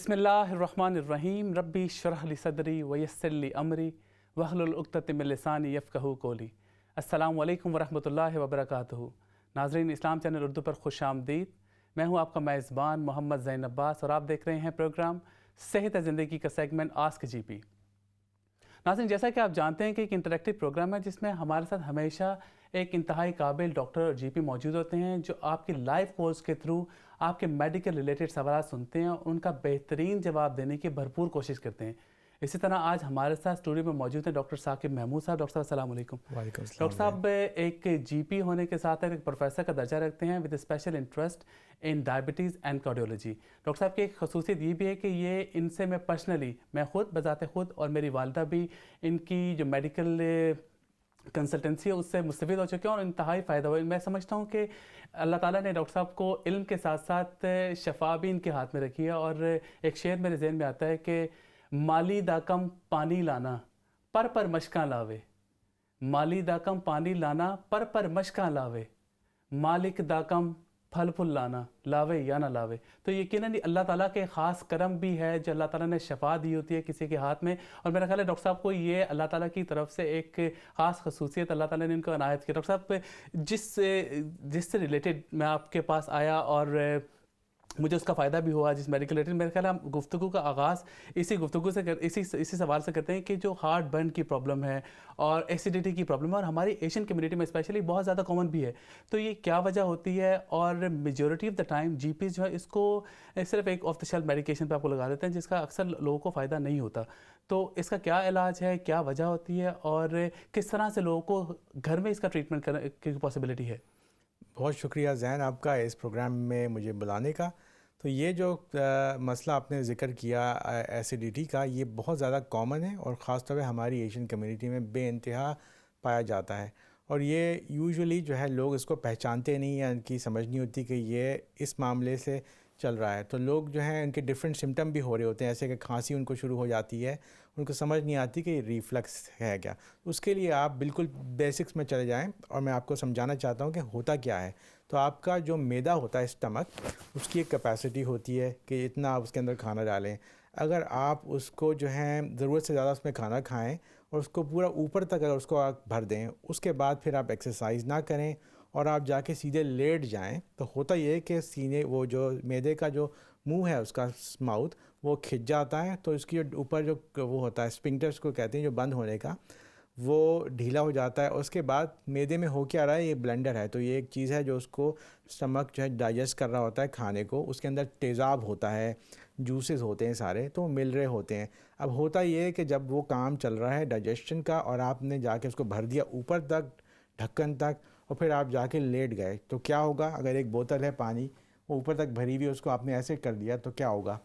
बिस्मिल्लाहिर्रहमानिर्रहीम रब्बी शरह ली सदरी वयस्सिर ली अमरी वहलुल उक़्दतम मिन लिसानी यफ़क़हू क़ौली। अस्सलामु अलैकुम वरहमतुल्लाहि वबरकातुहू। नाज़रीन, इस्लाम चैनल उर्दू पर खुश आमदीद। मैं हूँ आपका मेज़बान मोहम्मद ज़ैन अब्बास और आप देख रहे हैं प्रोग्राम सेहत ज़िंदगी का सेगमेंट आस्क जीपी। नाज़रीन, जैसा कि आप जानते हैं कि एक इंटरेक्टिव प्रोग्राम है जिसमें हमारे साथ हमेशा एक इंतहाई काबिल डॉक्टर और जीपी मौजूद होते हैं जो आपकी लाइव कॉल्स के थ्रू आपके मेडिकल रिलेटेड सवाल सुनते हैं और उनका बेहतरीन जवाब देने की भरपूर कोशिश करते हैं। इसी तरह आज हमारे साथ स्टूडियो में मौजूद हैं डॉक्टर साकिब महमूद साहब। डॉक्टर साहब अस्सलाम वालेकुम। वालेकुम सलाम। डॉक्टर साहब एक जीपी होने के साथ एक प्रोफेसर का दर्जा रखते हैं with special interest in diabetes and cardiology. Doctor साहब की एक खसूसियत ये भी है कि ये इनसे मैं खुद बजाते खुद और मेरी वालदा भी इनकी जो मेडिकल कंसल्टेंसी है उससे मुस्तफ़ीद हो चुके हैं और इंतहाई फ़ायदा हुआ। मैं समझता हूँ कि अल्लाह ताला ने डॉक्टर साहब को इल्म के साथ साथ शफा भी इनके हाथ में रखी है। और एक शेर मेरे जहन में आता है कि माली दाकम पानी लाना पर मशकां लावे, माली दाकम पानी लाना पर मशकां लावे, मालिक दाकम फल फूल लाना लावे या ना लावे। तो यकीनन अल्लाह ताला के ख़ास करम भी है जो अल्लाह ताला ने शफा दी होती है किसी के हाथ में। और मेरा ख्याल है डॉक्टर साहब को ये अल्लाह ताला की तरफ से एक ख़ास खसूसियत अल्लाह ताला ने इनको अनायत की। डॉक्टर साहब जिससे रिलेटेड मैं आपके पास आया और मुझे उसका फ़ायदा भी हुआ जिस मेडिकल रिलेटेड, मेरे ख्याल हम गुफ्तगू का आगाज़ इसी सवाल से करते हैं कि जो हार्ट बर्न की प्रॉब्लम है और एसिडिटी की प्रॉब्लम है और हमारी एशियन कम्युनिटी में स्पेशली बहुत ज़्यादा कॉमन भी है, तो ये क्या वजह होती है? और majority of the time GP जो है इसको सिर्फ एक ऑफ द शेल्फ मेडिकेशन पे आपको लगा देते हैं जिसका अक्सर लोगों को फ़ायदा नहीं होता। तो इसका क्या इलाज है, क्या वजह होती है और किस तरह से लोगों को घर में इसका ट्रीटमेंट करने की पॉसिबिलिटी है? बहुत शुक्रिया ज़ैन आपका इस प्रोग्राम में मुझे बुलाने का। तो ये जो मसला आपने ज़िक्र किया एसिडिटी का, ये बहुत ज़्यादा कॉमन है और ख़ास तौर पे हमारी एशियन कम्युनिटी में बेइंतहा पाया जाता है। और ये यूजुअली जो है लोग इसको पहचानते नहीं या इनकी समझ नहीं होती कि ये इस मामले से चल रहा है। तो लोग जो हैं उनके डिफरेंट सिम्टम भी हो रहे होते हैं, ऐसे कि खांसी उनको शुरू हो जाती है, उनको समझ नहीं आती कि रिफ्लक्स है क्या। उसके लिए आप बिल्कुल बेसिक्स में चले जाएं और मैं आपको समझाना चाहता हूं कि होता क्या है। तो आपका जो मैदा होता है स्टमक, उसकी एक कैपेसिटी होती है कि इतना आप उसके अंदर खाना डालें। अगर आप उसको जो है ज़रूरत से ज़्यादा उसमें खाना खाएँ और उसको पूरा ऊपर तक अगर उसको आप भर दें, उसके बाद फिर आप एक्सरसाइज ना करें और आप जाके सीधे लेट जाएं, तो होता ये है कि सीने वो जो मैदे का जो मुंह है उसका माउथ वो खिंच जाता है। तो इसकी ऊपर जो वो होता है स्फिंक्टर्स को कहते हैं जो बंद होने का, वो ढीला हो जाता है। उसके बाद मैदे में हो क्या रहा है, ये ब्लेंडर है। तो ये एक चीज़ है जो उसको स्टमक जो है डाइजेस्ट कर रहा होता है खाने को। उसके अंदर तेज़ाब होता है, जूसेस होते हैं सारे, तो मिल रहे होते हैं। अब होता ये है कि जब वो काम चल रहा है डाइजेशन का और आपने जाके उसको भर दिया ऊपर तक, ढक्कन तक, और फिर आप जाके लेट गए, तो क्या होगा? अगर एक बोतल है पानी वो ऊपर तक भरी हुई है, उसको आपने ऐसे कर दिया तो क्या होगा?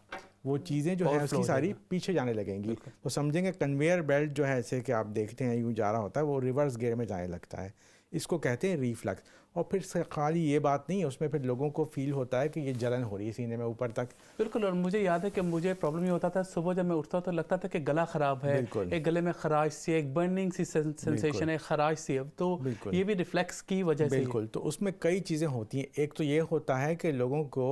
वो चीज़ें जो है उसकी सारी पीछे जाने लगेंगी। तो समझेंगे कन्वेयर बेल्ट जो है ऐसे कि आप देखते हैं यूँ जा रहा होता है, वो रिवर्स गियर में जाने लगता है। इसको कहते हैं रिफ्लक्स। और फिर खाली ये बात नहीं है, उसमें फिर लोगों को फील होता है कि ये जलन हो रही है सीने में ऊपर तक। बिल्कुल। और मुझे याद है कि मुझे प्रॉब्लम ये होता था, सुबह जब मैं उठता तो लगता था कि गला ख़राब है, एक गले में खराश सी, एक बर्निंग सी सेंसेशन है, खराश सी है। तो ये भी रिफ्लेक्स की वजह से। बिल्कुल। तो उसमें कई चीज़ें होती हैं। एक तो ये होता है कि लोगों को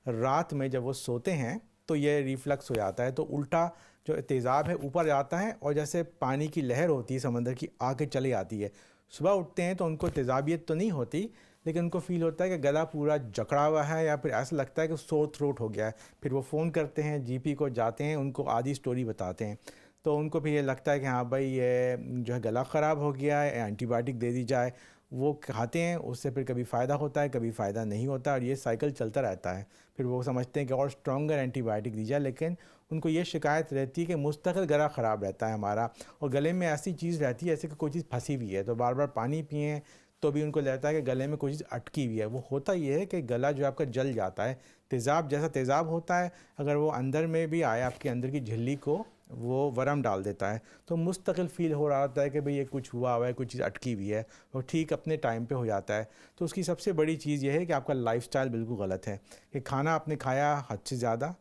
रात में जब वो सोते हैं तो ये रिफ्लक्स हो जाता है, तो उल्टा जो तेज़ाब है ऊपर जाता है और जैसे पानी की लहर होती है समंदर की, आके चली आती है। सुबह उठते हैं तो उनको तेज़ाबियत तो नहीं होती, लेकिन उनको फ़ील होता है कि गला पूरा जकड़ा हुआ है या फिर ऐसा लगता है कि सोर थ्रोट हो गया है। फिर वो फ़ोन करते हैं, जीपी को जाते हैं, उनको आधी स्टोरी बताते हैं। तो उनको फिर ये लगता है कि हाँ भाई ये जो है गला ख़राब हो गया है, एंटीबायोटिक दे दी जाए। वो खाते हैं, उससे फिर कभी फ़ायदा होता है, कभी फ़ायदा नहीं होता, और ये साइकिल चलता रहता है। फिर वो समझते हैं कि और स्ट्रॉन्गर एंटीबायोटिक दी जाए, लेकिन उनको ये शिकायत रहती है कि मुस्तकिल गला ख़राब रहता है हमारा, और गले में ऐसी चीज़ रहती है जैसे कि कोई चीज़ फंसी हुई है। तो बार बार पानी पिएँ तो भी उनको लगता है कि गले में कोई चीज़ अटकी हुई है। वो होता ये है कि गला जो आपका जल जाता है। तेज़ाब जैसा तेज़ाब होता है, अगर वो अंदर में भी आए, आपके अंदर की झिल्ली को वो वरम डाल देता है, तो मुस्तकिल फ़ील हो रहा होता है कि भाई ये कुछ हुआ है, कुछ चीज़ अटकी हुई है, और ठीक अपने टाइम पे हो जाता है। तो उसकी सबसे बड़ी चीज़ ये है कि आपका लाइफस्टाइल बिल्कुल गलत है, कि खाना आपने खाया हद से ज़्यादा,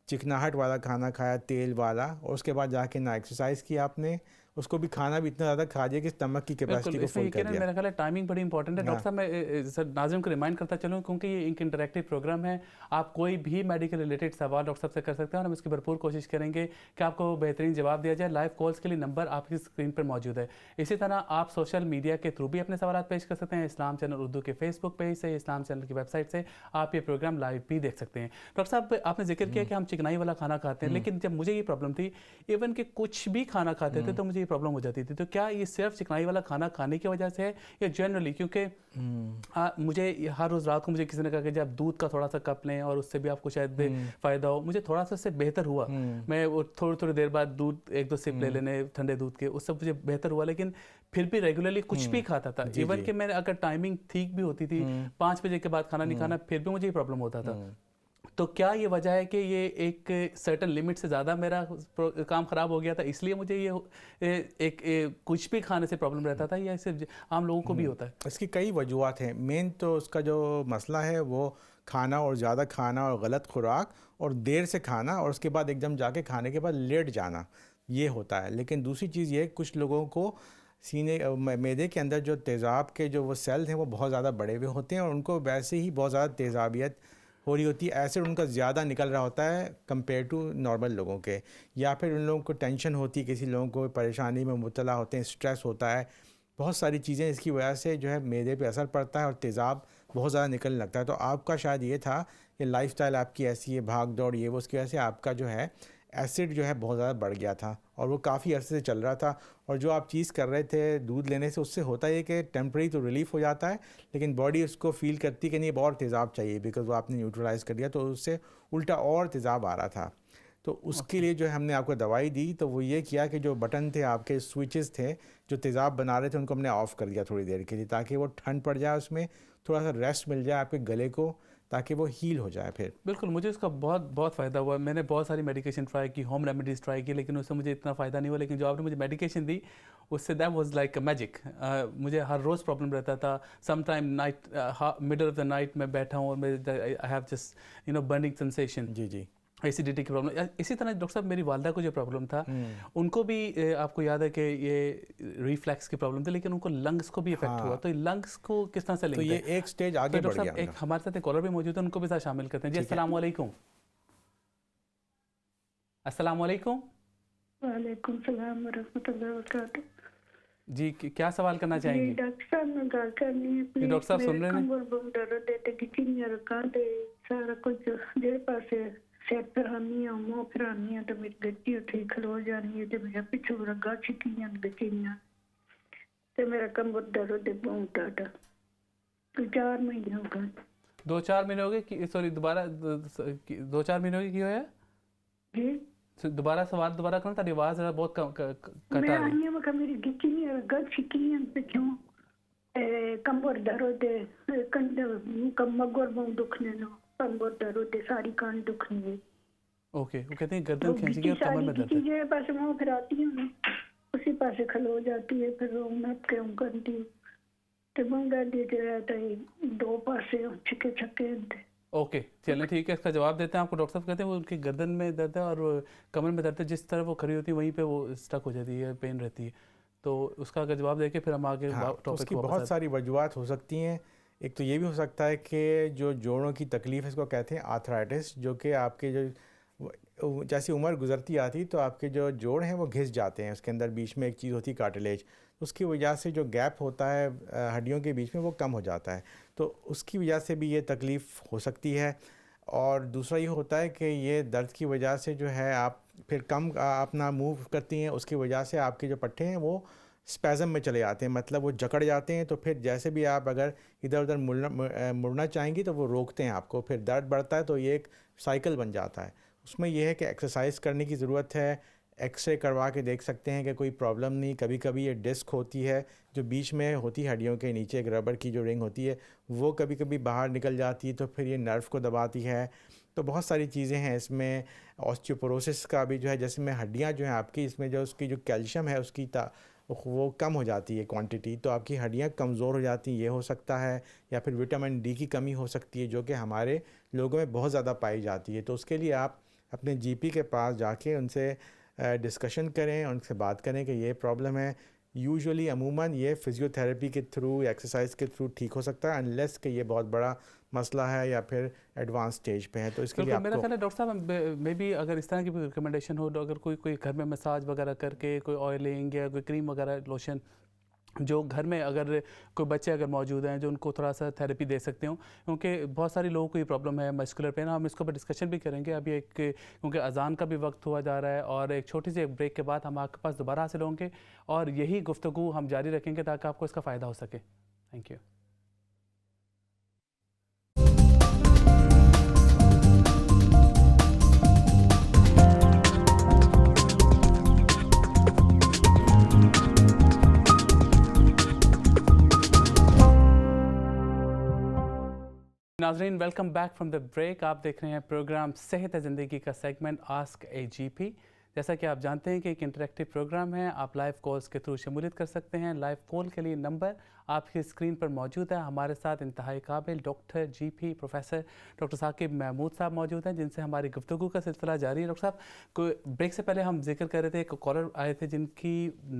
चिकनाहट वाला खाना खाया, तेल वाला, और उसके बाद जाके ना एक्सरसाइज किया आपने, उसको भी खाना भी इतना ज़्यादा खा जाए कि स्टमक की कैपेसिटी को फुल कर दिया। मेरा ख्याल है टाइमिंग बड़ी इंपॉर्टेंट है। हाँ। डॉक्टर साहब मैं सर नाज़िम को रिमाइंड करता चलूँ, क्योंकि ये एक इंटरेक्टिव प्रोग्राम है। आप कोई भी मेडिकल रिलेटेड सवाल डॉक्टर साहब से कर सकते हैं और हम इसकी भरपूर कोशिश करेंगे कि आपको बेहतरीन जवाब दिया जाए। लाइव कॉल्स के लिए नंबर आपकी स्क्रीन पर मौजूद है। इसी तरह आप सोशल मीडिया के थ्रू भी अपने सवाल पेश कर सकते हैं। इस्लाम चैनल उर्दू के फेसबुक पेज से, इस्लाम चैनल की वेबसाइट से आप ये प्रोग्राम लाइव भी देख सकते हैं। डॉक्टर साहब आपने जिक्र किया कि हम चिकनाई वाला खाना खाते हैं, लेकिन जब मुझे ये प्रॉब्लम थी, इवन कि कुछ भी खाना खाते थे तो मुझे ये प्रॉब्लम हो जाती थी। तो क्या ये सिर्फ चिकनाई वाला खाना खाने की वजह से है या जनरली? क्योंकि मुझे हर रोज़ रात को मुझे किसी ने कहा कि जब दूध का थोड़ा सा कप लें और उससे भी आपको शायद फ़ायदा हो। मुझे थोड़ा सा उससे बेहतर हुआ। मैं वो थोड़ी थोड़ी देर बाद दूध 1-2 सिप ले लेने ठंडे दूध के, उससे मुझे बेहतर हुआ। लेकिन फिर भी रेगुलरली कुछ भी खाता था, इवन कि मैंने अगर टाइमिंग ठीक भी होती थी, 5 बजे के बाद खाना नहीं खाना, फिर भी मुझे ये प्रॉब्लम होता था। तो क्या ये वजह है कि ये एक सर्टन लिमिट से ज़्यादा मेरा काम ख़राब हो गया था, इसलिए मुझे ये कुछ भी खाने से प्रॉब्लम रहता था, या सिर्फ आम लोगों को भी होता है? इसकी कई वजूहत हैं। मेन तो उसका जो मसला है वो खाना और ज़्यादा खाना और गलत खुराक और देर से खाना और उसके बाद एकदम जाके खाने के बाद लेट जाना, ये होता है। लेकिन दूसरी चीज़ ये, कुछ लोगों को सीने मैदे के अंदर जो तेज़ाब के जो वो सेल्स हैं वो बहुत ज़्यादा बड़े हुए होते हैं और उनको वैसे ही बहुत ज़्यादा तेज़ाबियत हो रही होती है, एसिड उनका ज़्यादा निकल रहा होता है कंपेयर टू नॉर्मल लोगों के। या फिर उन लोगों को टेंशन होती है, किसी लोगों को परेशानी में मुब्तला होते हैं, स्ट्रेस होता है, बहुत सारी चीज़ें, इसकी वजह से जो है मैदे पे असर पड़ता है और तेज़ाब बहुत ज़्यादा निकलने लगता है। तो आपका शायद ये था कि लाइफस्टाइल आपकी ऐसी है, भाग दौड़ ये वो, उसकी वजह से आपका जो है एसिड जो है बहुत ज़्यादा बढ़ गया था और वो काफ़ी अरसे से चल रहा था। और जो आप चीज़ कर रहे थे दूध लेने से, उससे होता है कि टेम्परेरी तो रिलीफ हो जाता है, लेकिन बॉडी उसको फील करती है कि नहीं अब और तेज़ाब चाहिए, बिकॉज वो आपने न्यूट्रलाइज़ कर दिया, तो उससे उल्टा और तेज़ाब आ रहा था। तो उसके लिए जो हमने आपको दवाई दी, तो वो ये किया कि जो बटन थे आपके, स्विचेस थे जो तेज़ाब बना रहे थे, उनको हमने ऑफ़ कर दिया थोड़ी देर के लिए, ताकि वो ठंड पड़ जाए, उसमें थोड़ा सा रेस्ट मिल जाए आपके गले को, ताकि वो हील हो जाए फिर। बिल्कुल, मुझे इसका बहुत बहुत फ़ायदा हुआ। मैंने बहुत सारी मेडिकेशन ट्राई की, होम रेमेडीज़ ट्राई की, लेकिन उससे मुझे इतना फ़ायदा नहीं हुआ। लेकिन जो आपने मुझे मेडिकेशन दी, उससे that was like a magic. मुझे हर रोज़ प्रॉब्लम रहता था। Some time night, middle of the night में बैठा हूँ और मैं I have just burning sensation, जी जी। एसिडिटी की प्रॉब्लम। इसी तरह डॉक्टर साहब मेरी वालदा को जो प्रॉब्लम था, उनको भी आपको याद है कि ये रिफ्लैक्स की प्रॉब्लम थी, लेकिन उनको लंग्स को भी इफेक्ट हुआ। तो ये लंग्स को किस तरह से लिंक तो है? ये एक स्टेज आगे बढ़ गया। एक हमारे साथ एक कॉलर भी मौजूद है, उनको भी साथ शामिल करते हैं। जी अस्सलाम वालेकुम। अस्सलाम वालेकुम। वालेकुम सलाम व रहमतुल्लाहि व बरकातहू। जी क्या सवाल करना चाहेंगे? डॉक्टर साहब मैं गल करनी है प्लीज। डॉक्टर साहब सुन रहे हैं? कमर बहुत दर्द है ते किचनियां रखा दे सारा कुछ जेड़े पासे सिर फिरानी है, मुंह फिरानी है, तो मेरी गच्ची उठी खलो जानी है, ते मेरा पिछू रगा छिकियां गच्चियां, ते मेरा कमर दर्द है बहुत ज्यादा। 4 महीने हो गए। 2-4 महीने हो गए कि सॉरी दोबारा 2-4 महीने हो गए क्यों है जी? दोबारा सवाल दोबारा करना, तारी आवाज़ बहुत कट मैं आ रही आई हूं मेरी गिच्चियां रगा छिकियां पिछू कमर दर्द है, कमर बहुत दुखने नो, कमर दर्द है, सारी कान दुखनी है। ओके, वो कहते हैं गर्दन खींच गई और कमर में दर्द है। जो पास मुंह फिराती हूँ उसी पासे खलो जाती है, फिर वो मैं क्यों करती हूँ, तो मुंगा देते रहता है, दो पासे छिके छके होते। ओके चलें ठीक है, इसका जवाब देते हैं आपको। डॉक्टर साहब कहते हैं वो उनकी गर्दन में दर्द है और कमर में दर्द है, जिस तरफ वो खड़ी होती है वहीं पे वो स्टक हो जाती है, पेन रहती है। तो उसका अगर जवाब देके फिर हम आगे तो टॉपिक उसकी को बहुत सारी वजूहत हो सकती हैं। एक तो ये भी हो सकता है कि जो जोड़ों की तकलीफ़ है, इसको कहते हैं आर्थराइटिस, जो कि आपके जो जैसी उम्र गुजरती आती तो आपके जो जोड़ हैं वो घिस जाते हैं, उसके अंदर बीच में एक चीज़ होती है कार्टिलेज, उसकी वजह से जो गैप होता है हड्डियों के बीच में वो कम हो जाता है, तो उसकी वजह से भी ये तकलीफ़ हो सकती है। और दूसरा ये होता है कि ये दर्द की वजह से जो है आप फिर कम अपना मूव करती हैं, उसकी वजह से आपके जो पट्टे हैं वो स्पैज़म में चले जाते हैं, मतलब वो जकड़ जाते हैं, तो फिर जैसे भी आप अगर इधर उधर मुड़ना चाहेंगी तो वो रोकते हैं आपको, फिर दर्द बढ़ता है, तो ये एक साइकिल बन जाता है। उसमें यह है कि एक्सरसाइज करने की ज़रूरत है, एक्सरे करवा के देख सकते हैं कि कोई प्रॉब्लम नहीं। कभी कभी ये डिस्क होती है जो बीच में होती है हड्डियों के नीचे, एक रबर की जो रिंग होती है वो कभी कभी बाहर निकल जाती है, तो फिर ये नर्व को दबाती है। तो बहुत सारी चीज़ें हैं इसमें। ऑस्टियोपोरोसिस का भी जो है, जैसे में हड्डियाँ जो हैं आपकी, इसमें जो उसकी जो कैल्शियम है उसकी वो कम हो जाती है क्वांटिटी, तो आपकी हड्डियाँ कमज़ोर हो जाती हैं, ये हो सकता है। या फिर विटामिन डी की कमी हो सकती है जो कि हमारे लोगों में बहुत ज़्यादा पाई जाती है। तो उसके लिए आप अपने जीपी के पास जाके उनसे डिस्कशन करें, उनसे बात करें कि ये प्रॉब्लम है। यूजुअली अमूमन ये फिजियोथेरेपी के थ्रू या एक्सरसाइज के थ्रू ठीक हो सकता है, अनलेस कि ये बहुत बड़ा मसला है या फिर एडवांस स्टेज पे है, तो इसके लिए मेरा आपको ख्याल है डॉक्टर साहब मे बी अगर इस तरह की रिकमेंडेशन हो, तो अगर कोई घर में मसाज वगैरह करके कोई ऑयलिंग या कोई क्रीम वगैरह लोशन जो घर में अगर कोई बच्चे अगर मौजूद हैं जो उनको थोड़ा सा थेरेपी दे सकते हो, क्योंकि बहुत सारे लोगों को ये प्रॉब्लम है मस्कुलर पेन। हम इसके ऊपर डिस्कशन भी करेंगे अभी क्योंकि अजान का भी वक्त हुआ जा रहा है और एक छोटी सी एक ब्रेक के बाद हम आपके पास दोबारा हासिल होंगे और यही गुफ्तगू हम जारी रखेंगे ताकि आपको इसका फ़ायदा हो सके। Thank you. नाज़रीन, welcome back from the break. आप देख रहे हैं प्रोग्राम सेहत ज़िंदगी का सेगमेंट आस्क ए जीपी। जैसा कि आप जानते हैं कि एक इंटरेक्टिव प्रोग्राम है, आप लाइव कॉल्स के थ्रू शमूलियत कर सकते हैं। लाइव कॉल के लिए नंबर आपकी स्क्रीन पर मौजूद है। हमारे साथ इंतहाई काबिल doctor GP professor doctor Saqib Mahmood साहब मौजूद हैं, जिनसे हमारी गुफ्तगू का सिलसिला जारी है। डॉक्टर साहब, कोई ब्रेक से पहले हम जिक्र कर रहे थे, एक कॉलर आए थे जिनकी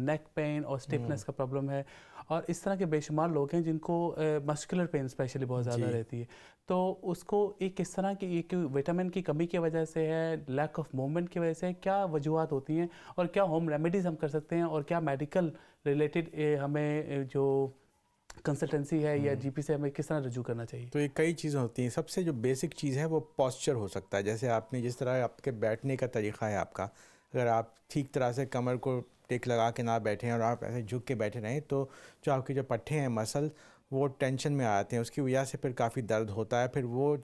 नेक पेन और स्टिफनेस का प्रॉब्लम है और इस तरह के बेशुमार लोग हैं जिनको मस्कुलर पेन स्पेशली बहुत ज़्यादा रहती है। तो उसको एक किस तरह की एक विटामिन की कमी की वजह से है, लैक ऑफ मूवमेंट की वजह से है, क्या वजूहत होती हैं और क्या होम रेमेडीज़ हम कर सकते हैं और क्या मेडिकल रिलेटेड हमें जो कंसल्टेंसी है या जीपी से हमें किस तरह रजू करना चाहिए? तो ये कई चीज़ें होती हैं। सबसे जो बेसिक चीज़ है वो पॉस्चर हो सकता है। जैसे आपने जिस तरह आपके बैठने का तरीक़ा है आपका, अगर आप ठीक तरह से कमर को टेक लगा के ना बैठें और आप ऐसे झुक के बैठे रहें, तो जो आपके जो पट्टे हैं मसल वो टेंशन में आते हैं, उसकी वजह से फिर काफ़ी दर्द होता है। फिर वो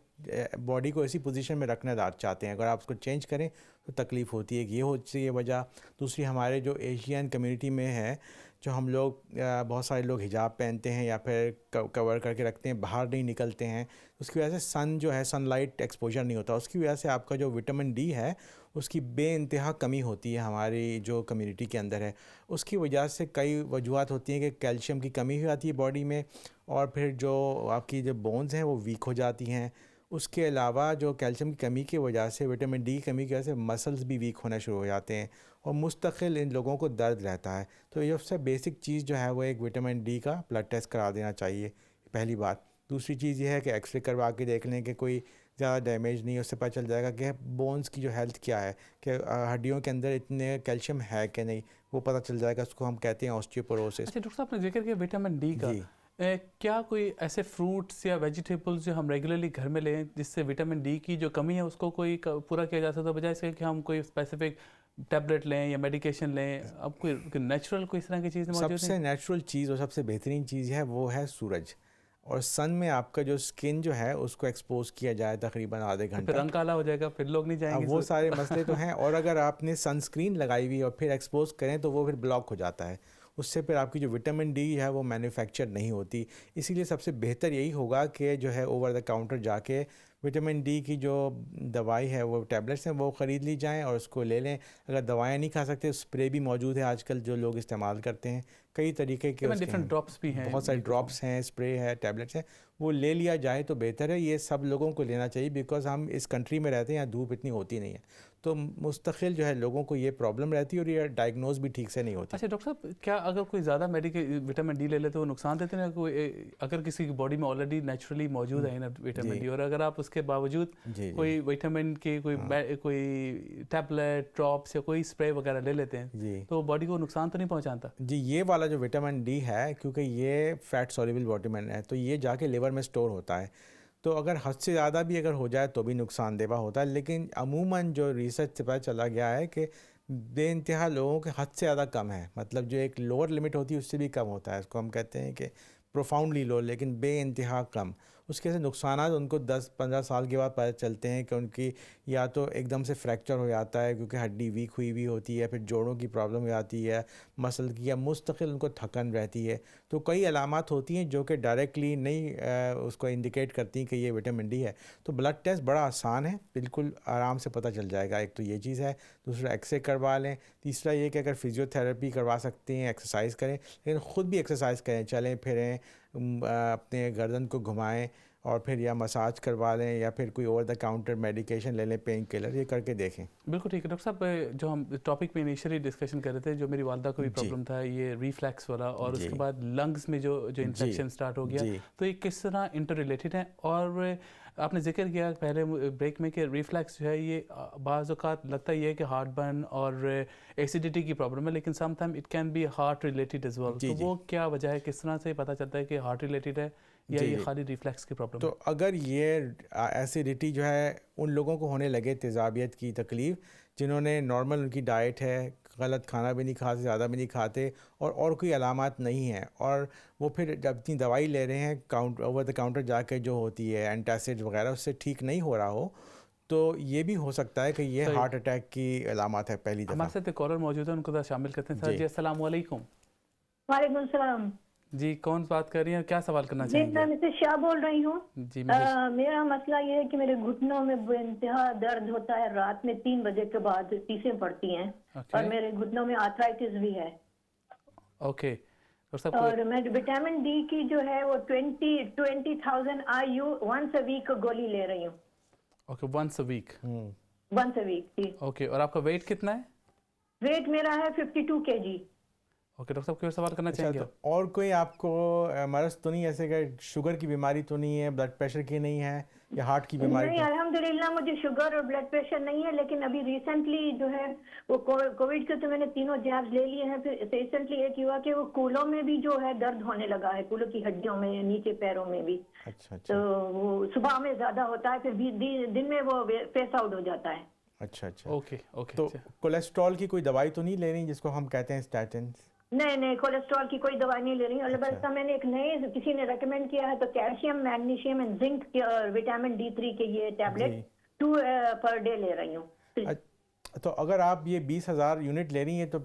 बॉडी को इसी पोजीशन में रखना चाहते हैं, अगर आप उसको चेंज करें तो तकलीफ़ होती है। ये होती है वजह। दूसरी, हमारे जो एशियन कम्युनिटी में है, जो हम लोग बहुत सारे लोग हिजाब पहनते हैं या फिर कवर करके रखते हैं, बाहर नहीं निकलते हैं, उसकी वजह से सन जो है सनलाइट एक्सपोजर नहीं होता, उसकी वजह से आपका जो विटामिन डी है उसकी बेइंतहा कमी होती है हमारी जो कम्युनिटी के अंदर है। उसकी वजह से कई वजूहत होती हैं कि कैल्शियम की कमी हो जाती है बॉडी में और फिर जो आपकी जो बोन्स हैं वो वीक हो जाती हैं। उसके अलावा जो कैल्शियम की कमी की वजह से, विटामिन डी की कमी की वजह से मसल्स भी वीक होना शुरू हो जाते हैं और मुस्तकिल इन लोगों को दर्द रहता है। तो ये सबसे बेसिक चीज़ जो है वो एक विटामिन डी का ब्लड टेस्ट करा देना चाहिए, पहली बात। दूसरी चीज़ ये है कि एक्सरे करवा के देख लें कि कोई ज़्यादा डैमेज नहीं है, उससे पता चल जाएगा कि बोन्स की जो हेल्थ क्या है, कि हड्डियों के अंदर इतने कैल्शियम है कि नहीं, वो पता चल जाएगा। उसको हम कहते हैं ऑस्टियोपोरोसिस। अच्छा डॉक्टर साहब, आपने जिक्र किया विटामिन डी का, क्या कोई ऐसे फ्रूट्स या वेजिटेबल्स जो हम रेगुलरली घर में लें जिससे विटामिन डी की जो कमी है उसको कोई पूरा किया जा सकता है, बजाय इसके कि हम कोई स्पेसिफिक टैबलेट लें या मेडिकेशन लें? अब कोई नेचुरल कोई इस तरह की चीज़ मौजूद है? सबसे नेचुरल चीज़ और सबसे बेहतरीन चीज़ है वो है सूरज। और सन में आपका जो स्किन जो है उसको एक्सपोज किया जाए तकरीबन आधे घंटे, फिर रंग काला हो जाएगा, फिर लोग नहीं जाएंगे। वो सारे मसले तो हैं। और अगर आपने सनस्क्रीन लगाई हुई और फिर एक्सपोज करें तो वो फिर ब्लॉक हो जाता है, उससे फिर आपकी जो विटामिन डी है वो मैन्युफैक्चर नहीं होती। इसीलिए सबसे बेहतर यही होगा कि जो है ओवर द काउंटर जाके विटामिन डी की जो दवाई है वो टैबलेट्स हैं वो ख़रीद ली जाएं और उसको ले लें। अगर दवाएं नहीं खा सकते, स्प्रे भी मौजूद है आजकल जो लोग इस्तेमाल करते हैं, कई तरीके के डिफरेंट ड्रॉप्स भी हैं, बहुत सारे ड्रॉप्स हैं, स्प्रे है, टैबलेट्स हैं, वो ले लिया जाए तो बेहतर है। ये सब लोगों को लेना चाहिए, बिकॉज हम इस कंट्री में रहते हैं, यहाँ धूप इतनी होती नहीं है, तो मुस्तकिल जो है लोगों को ये प्रॉब्लम रहती है और ये डायग्नोज भी ठीक से नहीं होती। अच्छा डॉक्टर साहब, क्या अगर कोई ज़्यादा मेडिकल विटामिन डी ले ले तो वो नुकसान देते हैं? कोई अगर किसी की बॉडी में ऑलरेडी नेचुरली मौजूद है ना विटामिन डी, और अगर आप उसके बावजूद कोई विटामिन के कोई टैबलेट, ड्रॉप्स या कोई स्प्रे वगैरह ले लेते हैं तो बॉडी को नुकसान तो नहीं पहुँचाता? जी, ये वाला जो विटामिन डी है, क्योंकि ये फैट सॉल्युबल विटामिन है, तो ये जाके लिवर में स्टोर होता है, तो अगर हद से ज़्यादा भी अगर हो जाए तो भी नुकसानदेह होता है। लेकिन अमूमन जो रिसर्च से पता चला गया है कि बेइंतहा लोगों के हद से ज़्यादा कम है, मतलब जो एक लोअर लिमिट होती है उससे भी कम होता है। इसको हम कहते हैं कि प्रोफाउंडली लो, लेकिन बेइंतहा कम। उसके से नुकसान उनको 10-15 साल के बाद पता चलते हैं कि उनकी या तो एकदम से फ्रैक्चर हो जाता है क्योंकि हड्डी वीक हुई हुई होती है, फिर जोड़ों की प्रॉब्लम हो जाती है, मसल की, या मुस्तकिल उनको थकन रहती है। तो कई अलामात होती हैं जो कि डायरेक्टली नहीं उसको इंडिकेट करती हैं कि ये विटामिन डी है। तो ब्लड टेस्ट बड़ा आसान है, बिल्कुल आराम से पता चल जाएगा। एक तो ये चीज़ है, दूसरा एक्सरे करवा लें, तीसरा ये कि अगर फिजियोथेरेपी करवा सकते हैं, एक्सरसाइज करें, लेकिन ख़ुद भी एक्सरसाइज करें, चलें फिरें, अपने गर्दन को घुमाएं और फिर या मसाज करवा लें या फिर कोई ओवर द काउंटर मेडिकेशन ले लें, पेन किलर, ये करके देखें। बिल्कुल ठीक है डॉक्टर साहब। जो हम टॉपिक पे इनिशियली डिस्कशन कर रहे थे, जो मेरी वालदा को भी जी। प्रॉब्लम था ये रिफ्लैक्स वाला, और जी। उसके बाद लंग्स में जो इन्फेक्शन स्टार्ट हो गया, जी। तो ये किस तरह इंटर रिलेटेड है? और आपने जिक्र किया पहले ब्रेक में कि रिफ्लैक्स जो है ये बाज़ औक़ात लगता ही है कि हार्ट बर्न और एसिडिटी की प्रॉब्लम है, लेकिन some time it can be heart related as well. तो वो क्या वजह है, किस तरह से पता चलता है कि हार्ट रिलेटेड है या ये खाली रिफ्लैक्स की प्रॉब्लम तो है? अगर ये एसिडिटी जो है उन लोगों को होने लगे, तेज़ाबियत की तकलीफ़, जिन्होंने नॉर्मल उनकी डाइट है, गलत खाना भी नहीं खाते, ज़्यादा भी नहीं खाते, और कोई अलामात नहीं है, और वो फिर जब अपनी दवाई ले रहे हैं ओवर द काउंटर जाके जो होती है एंटासिड वगैरह, उससे ठीक नहीं हो रहा हो, तो ये भी हो सकता है कि ये हार्ट अटैक की अलामत है पहली दफ़ा। हमारे साथ एक कॉलर मौजूद है, उनको तो शामिल करते हैं। सर जी अस्सलाम वालेकुम। वालेकुम सलाम जी, कौन बात कर रही हैं, क्या सवाल करना जी। चाहेंगे? मैं मिसेस शाह बोल रही हूँ। जी मेरा मसला ये है कि मेरे घुटनों में बेइंतहा दर्द होता है, रात में 3 बजे के बाद टीसें पड़ती हैं, और मेरे घुटनों में आर्थराइटिस भी है। ओके। और मैं विटामिन डी की जो है वो 20,000 IU वंस अ वीक गोली ले रही हूँ। Okay, once a week. Once a week जी। ओके, और आपका वेट कितना है? वेट मेरा है 52 kg। ओके डॉक्टर साहब, कोई सवाल करना चाहेंगे? तो और कोई आपको मर्ज़ तो नहीं, ऐसे कि शुगर की बीमारी तो नहीं है, ब्लड प्रेशर की नहीं है, या हार्ट की बीमारी? नहीं, अल्हम्दुलिल्लाह मुझे शुगर और ब्लड प्रेशर नहीं है, लेकिन अभी रिसेंटली जो है वो कोविड के तो मैंने तीनों जैब्स ले लिए हैं। फिर रिसेंटली एक हुआ कि वो कूलों में भी जो है दर्द होने लगा है, कूलों की हड्डियों में, नीचे पैरों में भी। अच्छा। तो वो सुबह में ज्यादा होता है, फिर दिन में वो फेस आउट हो जाता है। अच्छा। ओके। तो कोलेस्ट्रॉल की कोई दवाई तो नहीं ले रही जिसको हम कहते हैं स्टैटिन? नहीं, कोलेस्ट्रॉल की कोई दवाई नहीं ले रही। अलबत्ता मैंने एक नए किसी ने रेकमेंड किया है, तो कैल्शियम, मैग्नीशियम एंड जिंक और विटामिन D3 के ये टैबलेट 2 पर डे ले रही हूँ। तो अगर आप ये 20,000 यूनिट ले रही हैं तो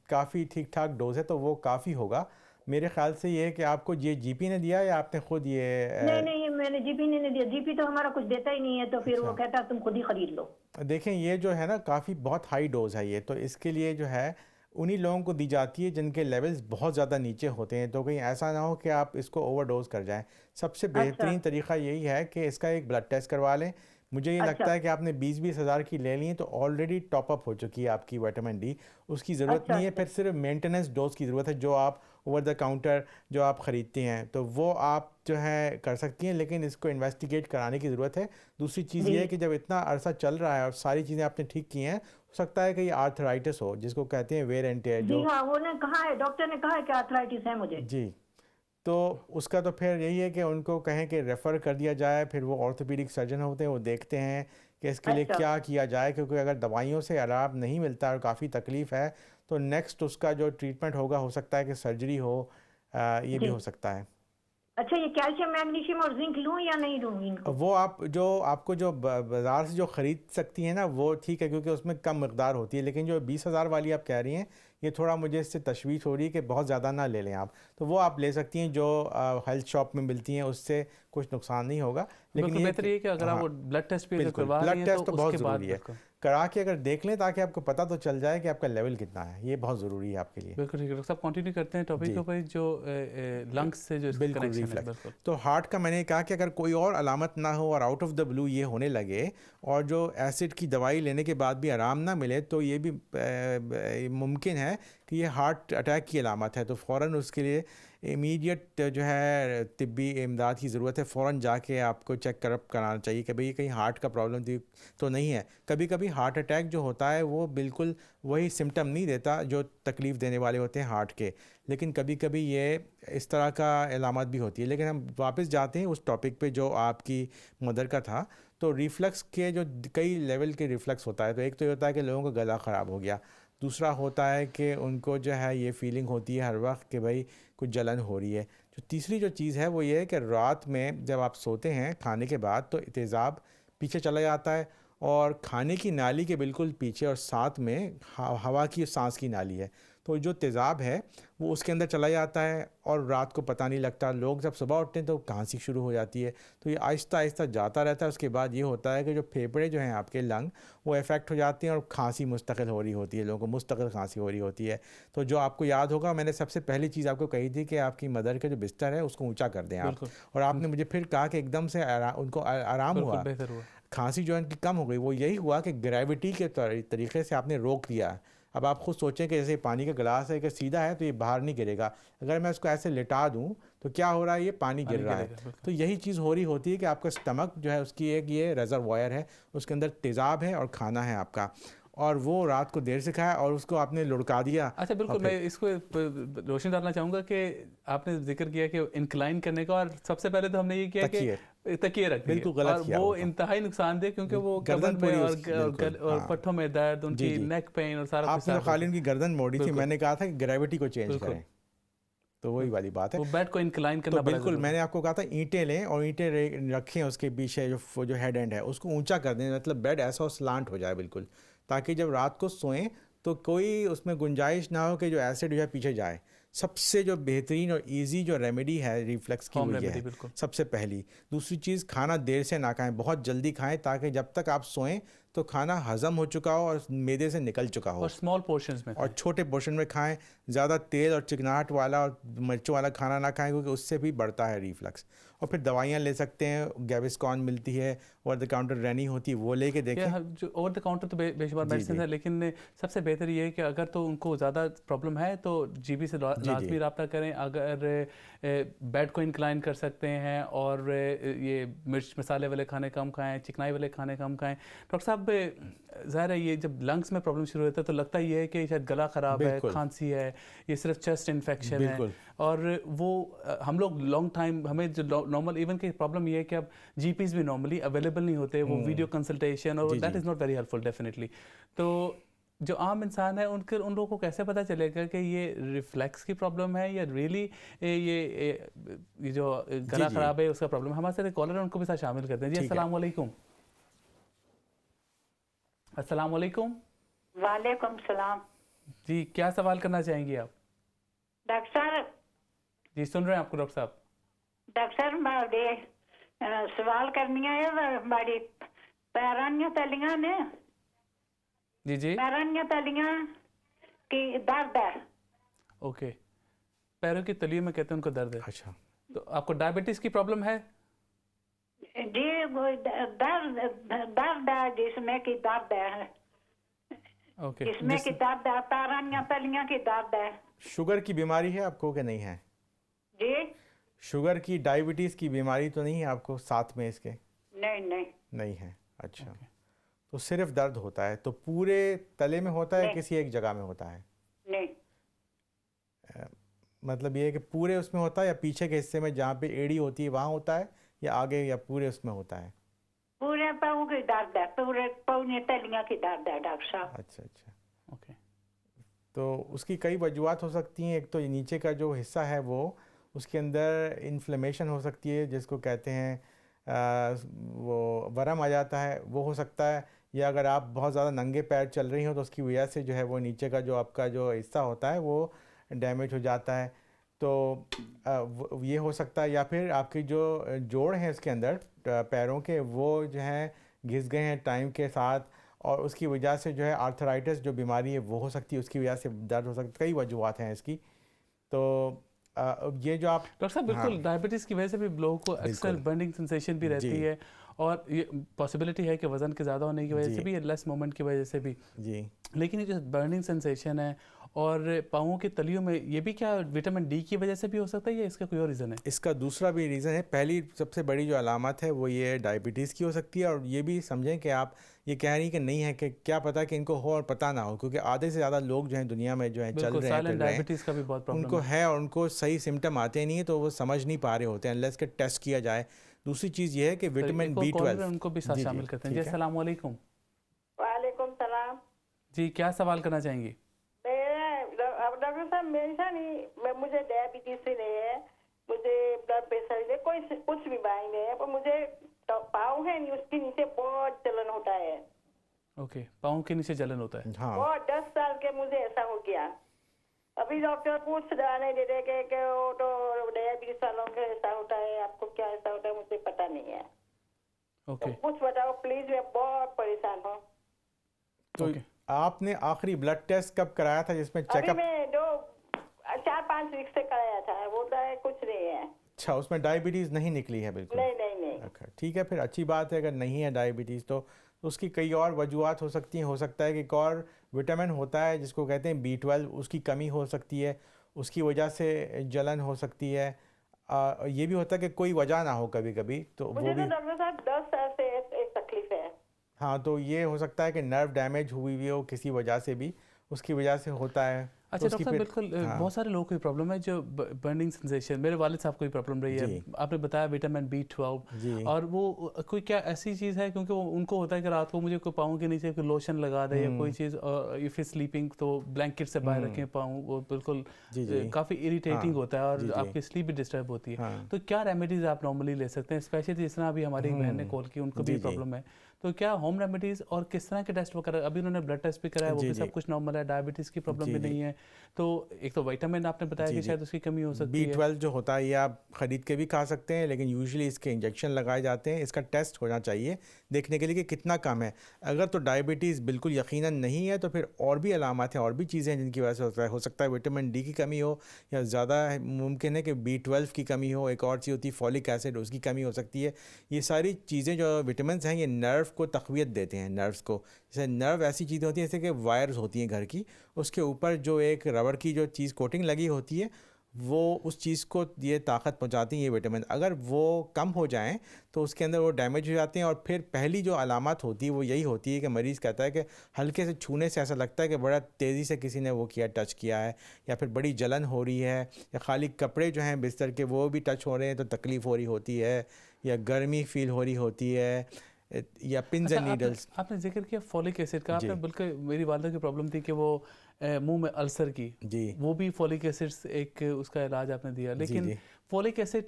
काफ़ी ठीक ठाक डोज है, तो वो काफ़ी होगा मेरे ख्याल से। ये है कि आपको ये जीपी ने दिया या आपने खुद ये? नहीं, मैंने जीपी ने नहीं दिया। जीपी तो हमारा कुछ देता ही नहीं है, तो फिर वो कहता तुम खुद ही खरीद लो। देखें, ये जो है ना काफ़ी बहुत हाई डोज है ये, तो इसके लिए जो है उन्हीं लोगों को दी जाती है जिनके लेवल्स बहुत ज़्यादा नीचे होते हैं, तो कहीं ऐसा ना हो कि आप इसको ओवरडोज कर जाएं। सबसे बेहतरीन तरीका यही है कि इसका एक ब्लड टेस्ट करवा लें। मुझे ये लगता है कि आपने 20-20 हज़ार की ले ली है, तो ऑलरेडी टॉप अप हो चुकी है आपकी विटामिन डी, उसकी ज़रूरत नहीं है। फिर सिर्फ मेंटेनेंस डोज की ज़रूरत है, जो आप ओवर द काउंटर जो आप ख़रीदती हैं, तो वो आप जो है कर सकती हैं, लेकिन इसको इन्वेस्टिगेट कराने की ज़रूरत है। दूसरी चीज़ ये है कि जब इतना अरसा चल रहा है और सारी चीज़ें आपने ठीक की हैं, हो सकता है कि ये आर्थराइटिस हो, जिसको कहते हैं वेयर एंड टेयर। जी हाँ, वो ने कहा है, डॉक्टर ने कहा है कि आर्थराइटिस है मुझे। जी, तो उसका तो फिर यही है कि उनको कहें कि रेफ़र कर दिया जाए, फिर वो ऑर्थोपीडिक सर्जन होते हैं, वो देखते हैं कि इसके लिए क्या किया जाए, क्योंकि अगर दवाइयों से आराम नहीं मिलता और काफ़ी तकलीफ़ है, तो नेक्स्ट उसका जो ट्रीटमेंट होगा, हो सकता है कि सर्जरी हो, ये भी हो सकता है। अच्छा, ये कैल्शियम, मैग्नीशियम और जिंक लूँ या नहीं लूँ इनको? वो आपको जो बाज़ार से जो ख़रीद सकती हैं ना, वो ठीक है, क्योंकि उसमें कम मकदार होती है। लेकिन जो 20,000 वाली आप कह रही हैं, ये थोड़ा मुझे इससे तशवीश हो रही है कि बहुत ज़्यादा ना ले लें आप। तो वो आप ले सकती हैं जो हेल्थ शॉप में मिलती हैं, उससे कुछ नुकसान नहीं होगा। लेकिन बेहतर ये कि अगर आप वो ब्लड टेस्ट भी करवा रही हैं, ब्लड टेस्ट तो बहुत उसके बाद ज़रूरी है, करा के अगर देख लें, ताकि आपको पता तो चल जाए कि आपका लेवल कितना है। ये बहुत ज़रूरी है आपके लिए। बिल्कुल ठीक है डॉक्टर साहब, कंटिन्यू करते हैं टॉपिक के ऊपर, जो लंग्स से जो कनेक्शन है। बिल्कुल। तो हार्ट का मैंने कहा कि अगर कोई और अलामत ना हो और आउट ऑफ द ब्लू ये होने लगे, और जो एसिड की दवाई लेने के बाद भी आराम ना मिले, तो ये भी मुमकिन है कि ये हार्ट अटैक की अलामत है। तो फ़ौरन उसके लिए इमीडिएट जो है तिब्बी इमदाद की ज़रूरत है। फ़ौरन जाके आपको चेक कराना चाहिए कि भाई कहीं हार्ट का प्रॉब्लम तो नहीं है। कभी कभी हार्ट अटैक जो होता है वो बिल्कुल वही सिम्टम नहीं देता जो तकलीफ़ देने वाले होते हैं हार्ट के, लेकिन कभी कभी ये इस तरह का अलामत भी होती है। लेकिन हम वापस जाते हैं उस टॉपिक पे जो आपकी मदर का था। तो रिफ्लक्स के जो कई लेवल के रिफ्लक्स होता है, तो एक तो ये होता है कि लोगों का गला ख़राब हो गया, दूसरा होता है कि उनको जो है ये फीलिंग होती है हर वक्त कि भाई कुछ जलन हो रही है। जो तीसरी जो चीज़ है वो ये है कि रात में जब आप सोते हैं खाने के बाद, तो तेज़ाब पीछे चला जाता है, और खाने की नाली के बिल्कुल पीछे और साथ में हवा की सांस की नाली है, तो जो तेज़ाब है वो उसके अंदर चला जाता है और रात को पता नहीं लगता। लोग जब सुबह उठते हैं तो खांसी शुरू हो जाती है। तो ये आहिस्ता आहिस्ता जाता रहता है। उसके बाद ये होता है कि जो फेफड़े जो हैं आपके लंग वो इफ़ेक्ट हो जाते हैं और खांसी मुस्तकिल हो रही होती है, लोगों को मुस्तकिल खांसी हो रही होती है। तो जो आपको याद होगा, मैंने सबसे पहली चीज़ आपको कही थी कि आपकी मदर का जो बिस्तर है उसको ऊँचा कर दें आप। और आपने मुझे फिर कहा कि एकदम से उनको आराम हुआ, बेहतर हुआ, खांसी जो है उनकी कम हो गई। वो यही हुआ कि ग्रेविटी के तरीके से आपने रोक दिया। अब आप खुद सोचें कि जैसे पानी का गिलास है कि सीधा है तो ये बाहर नहीं गिरेगा, अगर मैं इसको ऐसे लिटा दूं तो क्या हो रहा है, ये पानी गिर रहा है। तो यही चीज़ हो रही होती है कि आपका स्टमक जो है उसकी एक ये रिजर्वॉयर है, उसके अंदर तेज़ाब है और खाना है आपका, और वो रात को देर से खाया और उसको आपने लुढ़का दिया। अच्छा बिल्कुल, मैं इसको रोशनी डालना चाहूँगा कि आपने जिक्र किया कि इंक्लाइन करने का, और सबसे पहले तो हमने ये किया कि तकिए रख दिए, बिल्कुल गलत और किया वो इंतहाई नुकसानदेह, क्योंकि वो गर्दन में और हाँ। पट्टों में दर्द, उनकी नेक पेन और सारा कुछ। आपने तो खाली उनकी गर्दन मोड़ी थी, मैंने कहा था कि ग्रेविटी को चेंज करें, तो वही वाली बात है, वो बेड को इंक्लाइन करना। तो बिल्कुल मैंने आपको कहा था ईंटें लें और ईंटें रखें उसके पीछे जो हेड एंड है उसको ऊंचा कर दें, मतलब बेड ऐसा स्लांट हो जाए बिल्कुल, ताकि जब रात को सोएं तो कोई उसमें गुंजाइश ना हो कि जो एसिड जो है पीछे जाए। सबसे जो बेहतरीन और इजी जो रेमेडी है रिफ्लेक्स की वो ये है सबसे पहली। दूसरी चीज़, खाना देर से ना खाएं, बहुत जल्दी खाएं, ताकि जब तक आप सोएं तो खाना हजम हो चुका हो और मेदे से निकल चुका हो, और स्मॉल पोर्शंस में, और छोटे पोर्शन में खाएं। ज़्यादा तेल और चिकनाहट वाला और मिर्चों वाला खाना ना खाएं, क्योंकि उससे भी बढ़ता है रिफ्लक्स। और फिर दवाइयाँ ले सकते हैं, गैविस्कॉन मिलती है, ओवर द काउंटर रैनी होती है, वो लेके देखें। जो ओवर द काउंटर तो बेशुमार मेडिसिन है, लेकिन सबसे बेहतर ये है कि अगर तो उनको ज़्यादा प्रॉब्लम है तो जीबी से लाजमी रब्ता करें। अगर बेड को इंक्लाइन कर सकते हैं और ये मिर्च मसाले वाले खाने कम खाएं, चिकनाई वाले खाने कम खाएं। डॉक्टर साहब, ज़ाहिर है ये जब लंग्स में प्रॉब्लम शुरू होता है तो लगता ही है कि शायद गला ख़राब है, खांसी है, ये सिर्फ चेस्ट इन्फेक्शन है, और वो हम लोग लॉन्ग टाइम, हमें जो नॉर्मल इवन की प्रॉब्लम ये है कि अब जीपीज भी नॉर्मली अवेलेबल नहीं होते, वो वीडियो कंसल्टेशन, और that is not very helpful definitely. तो जो आम इंसान है उन लोगों को कैसे पता चलेगा कि ये रिफ्लेक्स की प्रॉब्लम है या रियली ये जो गला ख़राब है उसका प्रॉब्लम है? हमारे साथ कॉलर है, उनको भी साथ शामिल करते हैं। जी अस्सलाम वालेकुम। अस्सलाम वालेकुम। वालेकुम सलाम जी, क्या सवाल करना चाहेंगी आप? डॉक्टर साहब जी सुन रहे हैं आपको डॉक्टर साहब। डॉक्टर साहब मैं सवाल करनी है, बड़ी पैरानिया तलियां ने, जी जी, पैरानिया तलियां की दर्द है। ओके, पैरों की तलियों में कहते हैं उनको दर्द है। अच्छा, तो आपको डायबिटीज की प्रॉब्लम है? जी, दर्द है, जिसमें की दर्द है। ओके, जिसमें की दर्द है, पैरानिया तलियां की दर्द है। शुगर की बीमारी है आपको कि नहीं है? जी, शुगर की, डायबिटीज़ की बीमारी तो नहीं है आपको साथ में इसके? नहीं है। अच्छा, तो सिर्फ दर्द होता है, तो पूरे तले में होता है, किसी एक जगह में होता है? नहीं, मतलब ये है कि पूरे उसमें होता है या पीछे के हिस्से में जहाँ पे एड़ी होती है वहाँ होता है, या आगे या पूरे उसमें होता है? पूरे पाँव की दर्द है, पूरे पाँव में तलियां की दर्द है डॉक्टर साहब। अच्छा, ओके। तो उसकी कई वजूहत हो सकती हैं। एक तो नीचे का जो हिस्सा है वो, उसके अंदर इन्फ्लेमेशन हो सकती है, जिसको कहते हैं वो वरम आ जाता है, वो हो सकता है। या अगर आप बहुत ज़्यादा नंगे पैर चल रही हो तो उसकी वजह से जो है वो नीचे का जो आपका जो हिस्सा होता है वो डैमेज हो जाता है, तो ये हो सकता है। या फिर आपकी जो जोड़ हैं इसके अंदर पैरों के, वो जो हैं घिस गए हैं टाइम के साथ, और उसकी वजह से जो है आर्थराइटिस जो बीमारी है वो हो सकती है, उसकी वजह से दर्द हो सकती है। कई वजूहत हैं इसकी। तो ये जो आप डॉक्टर साहब बिल्कुल डायबिटीज़ की वजह से भी लोगों को अक्सर बर्निंग सेंसेशन भी रहती है, और ये पॉसिबिलिटी है कि वज़न के ज़्यादा होने की वजह से भी, लेस मूवमेंट की वजह से भी जी। लेकिन ये जो बर्निंग सेंसेशन है और पाँवों की तलियों में, ये भी क्या विटामिन डी की वजह से भी हो सकता है या इसका कोई और रीज़न है? इसका दूसरा भी रीज़न है। पहली सबसे बड़ी जो अलामत है वो ये डायबिटीज़ की हो सकती है, और ये भी समझें कि आप ये कह रही कि नहीं है, कि क्या पता कि इनको हो और पता ना हो, क्योंकि आधे से ज़्यादा लोग जो हैं दुनिया में जो है चल रहे हैं, डायबिटीज़ का भी बहुत प्रॉब्लम उनको है और उनको सही सिम्टम आते नहीं है, तो वो समझ नहीं पा रहे होते हैं अनलेस के टेस्ट किया जाए। दूसरी चीज़ ये है कि विटामिन B12, उनको भी साथ शामिल करते हैं। जी अस्सलाम वालेकुम। वालेकुम सलाम जी, क्या सवाल करना चाहेंगी? डॉक्टर साहब, मुझे डायबिटीज से नहीं है, मुझे ब्लड प्रेशर से कोई कुछ भी बाई नहीं है, पर मुझे पाँव है नहीं, उसके नीचे बहुत जलन होता है। ओके, पाँव के नीचे जलन होता है। हाँ, बहुत 10 साल के मुझे ऐसा हो गया। अभी डॉक्टर कुछ दवा नहीं दे रहे कि वो तो डायबिटीज वालों के ऐसा होता है, आपको क्या ऐसा होता है मुझे पता नहीं है। ओके तो कुछ बताओ प्लीज, मैं बहुत परेशान हूँ। तो आपने आखिरी ब्लड टेस्ट कब कराया था जिसमें अभी चेकअप? मैं 4-5 वीक से कराया था, बोलता है कुछ नहीं है। अच्छा, उसमें डायबिटीज़ नहीं निकली है बिल्कुल? नहीं नहीं नहीं। अच्छा ठीक है, फिर अच्छी बात है। अगर नहीं है डायबिटीज़ तो उसकी कई और वजूहत हो सकती हैं। हो सकता है कि एक और विटामिन होता है जिसको कहते हैं B12, उसकी कमी हो सकती है, उसकी वजह से जलन हो सकती है। ये भी होता है कि कोई वजह ना हो कभी कभी, तो मुझे वो भी। तो डॉक्टर साहब 10 साल से एक तकलीफ है। हाँ, तो ये हो सकता है कि नर्व डैमेज हुई हुई हो किसी वजह से भी, उसकी वजह से होता है। अच्छा तो डॉक्टर उसकी साहब, फिर बिल्कुल हाँ बहुत सारे लोगों को प्रॉब्लम है जो बर्निंग सेंसेशन, मेरे वालिद साहब को भी प्रॉब्लम रही है। जी। आपने बताया विटामिन B12, जी। और वो कोई क्या ऐसी चीज़ है, क्योंकि उनको होता है कि रात को मुझे कोई पाँव के नीचे कोई लोशन लगा दे या कोई चीज़, इफ़ इज स्लीपिंग तो ब्लैंकेट से बाहर रखें पाँव, वो बिल्कुल जी जी काफ़ी इरिटेटिंग हाँ, होता है और जी, जी। आपकी स्लीप भी डिस्टर्ब होती है। हाँ। तो क्या रेमेडीज़ आप नॉर्मली ले सकते हैं, स्पेशली जिस तरह अभी हमारी एक बहन ने कॉल की, उनको जी, भी जी। प्रॉब्लम है, तो क्या होम रेमेडीज़ और किस तरह के टेस्ट वगैरह? अभी उन्होंने ब्लड टेस्ट भी कराया, वो जी, भी जी। सब कुछ नॉर्मल है, डायबिटीज़ की प्रॉब्लम जी, भी जी। नहीं है। तो एक तो विटामिन आपने बताया जी, कि जी। शायद उसकी कमी हो सकती है। B12 जो होता है ये आप ख़रीद के भी खा सकते हैं, लेकिन यूजुअली इसके इंजेक्शन लगाए जाते हैं। इसका टेस्ट होना चाहिए देखने के लिए कि कितना कम है। अगर तो डायबिटीज़ बिल्कुल यकीनन नहीं है तो फिर और भी अलामत हैं, और भी चीज़ें हैं जिनकी वजह से होता है। हो सकता है विटामिन डी की कमी हो, या ज़्यादा मुमकिन है कि B12 की कमी हो। एक और चीज़ होती है फॉलिक एसिड, उसकी कमी हो सकती है। ये सारी चीज़ें जो विटामिन हैं ये नर्व को तक़वियत देते हैं, नर्व्स को। जैसे नर्व ऐसी चीज़ें होती हैं जैसे कि वायर्स होती हैं घर की, उसके ऊपर जो एक रबड़ की जो चीज़ कोटिंग लगी होती है, वो उस चीज़ को ये ताकत पहुंचाती हैं ये विटामिन। अगर वो कम हो जाएं तो उसके अंदर वो डैमेज हो जाते हैं, और फिर पहली जो अलामत होती है वो यही होती है कि मरीज़ कहता है कि हल्के से छूने से ऐसा लगता है कि बड़ा तेज़ी से किसी ने वो किया, टच किया है, या फिर बड़ी जलन हो रही है, या खाली कपड़े जो हैं बिस्तर के वो भी टच हो रहे हैं तो तकलीफ़ हो रही होती है, या गर्मी फील हो रही होती है, या पिन्स अच्छा, एंड नीडल्स। आपने जिक्र किया फॉलिक एसिड का, जी। आपने बल्कि मेरी वालदा की प्रॉब्लम थी कि वो मुंह में अल्सर की, जी वो भी फॉलिक एसिड से एक उसका इलाज आपने दिया, जी लेकिन जी फॉलिक एसिड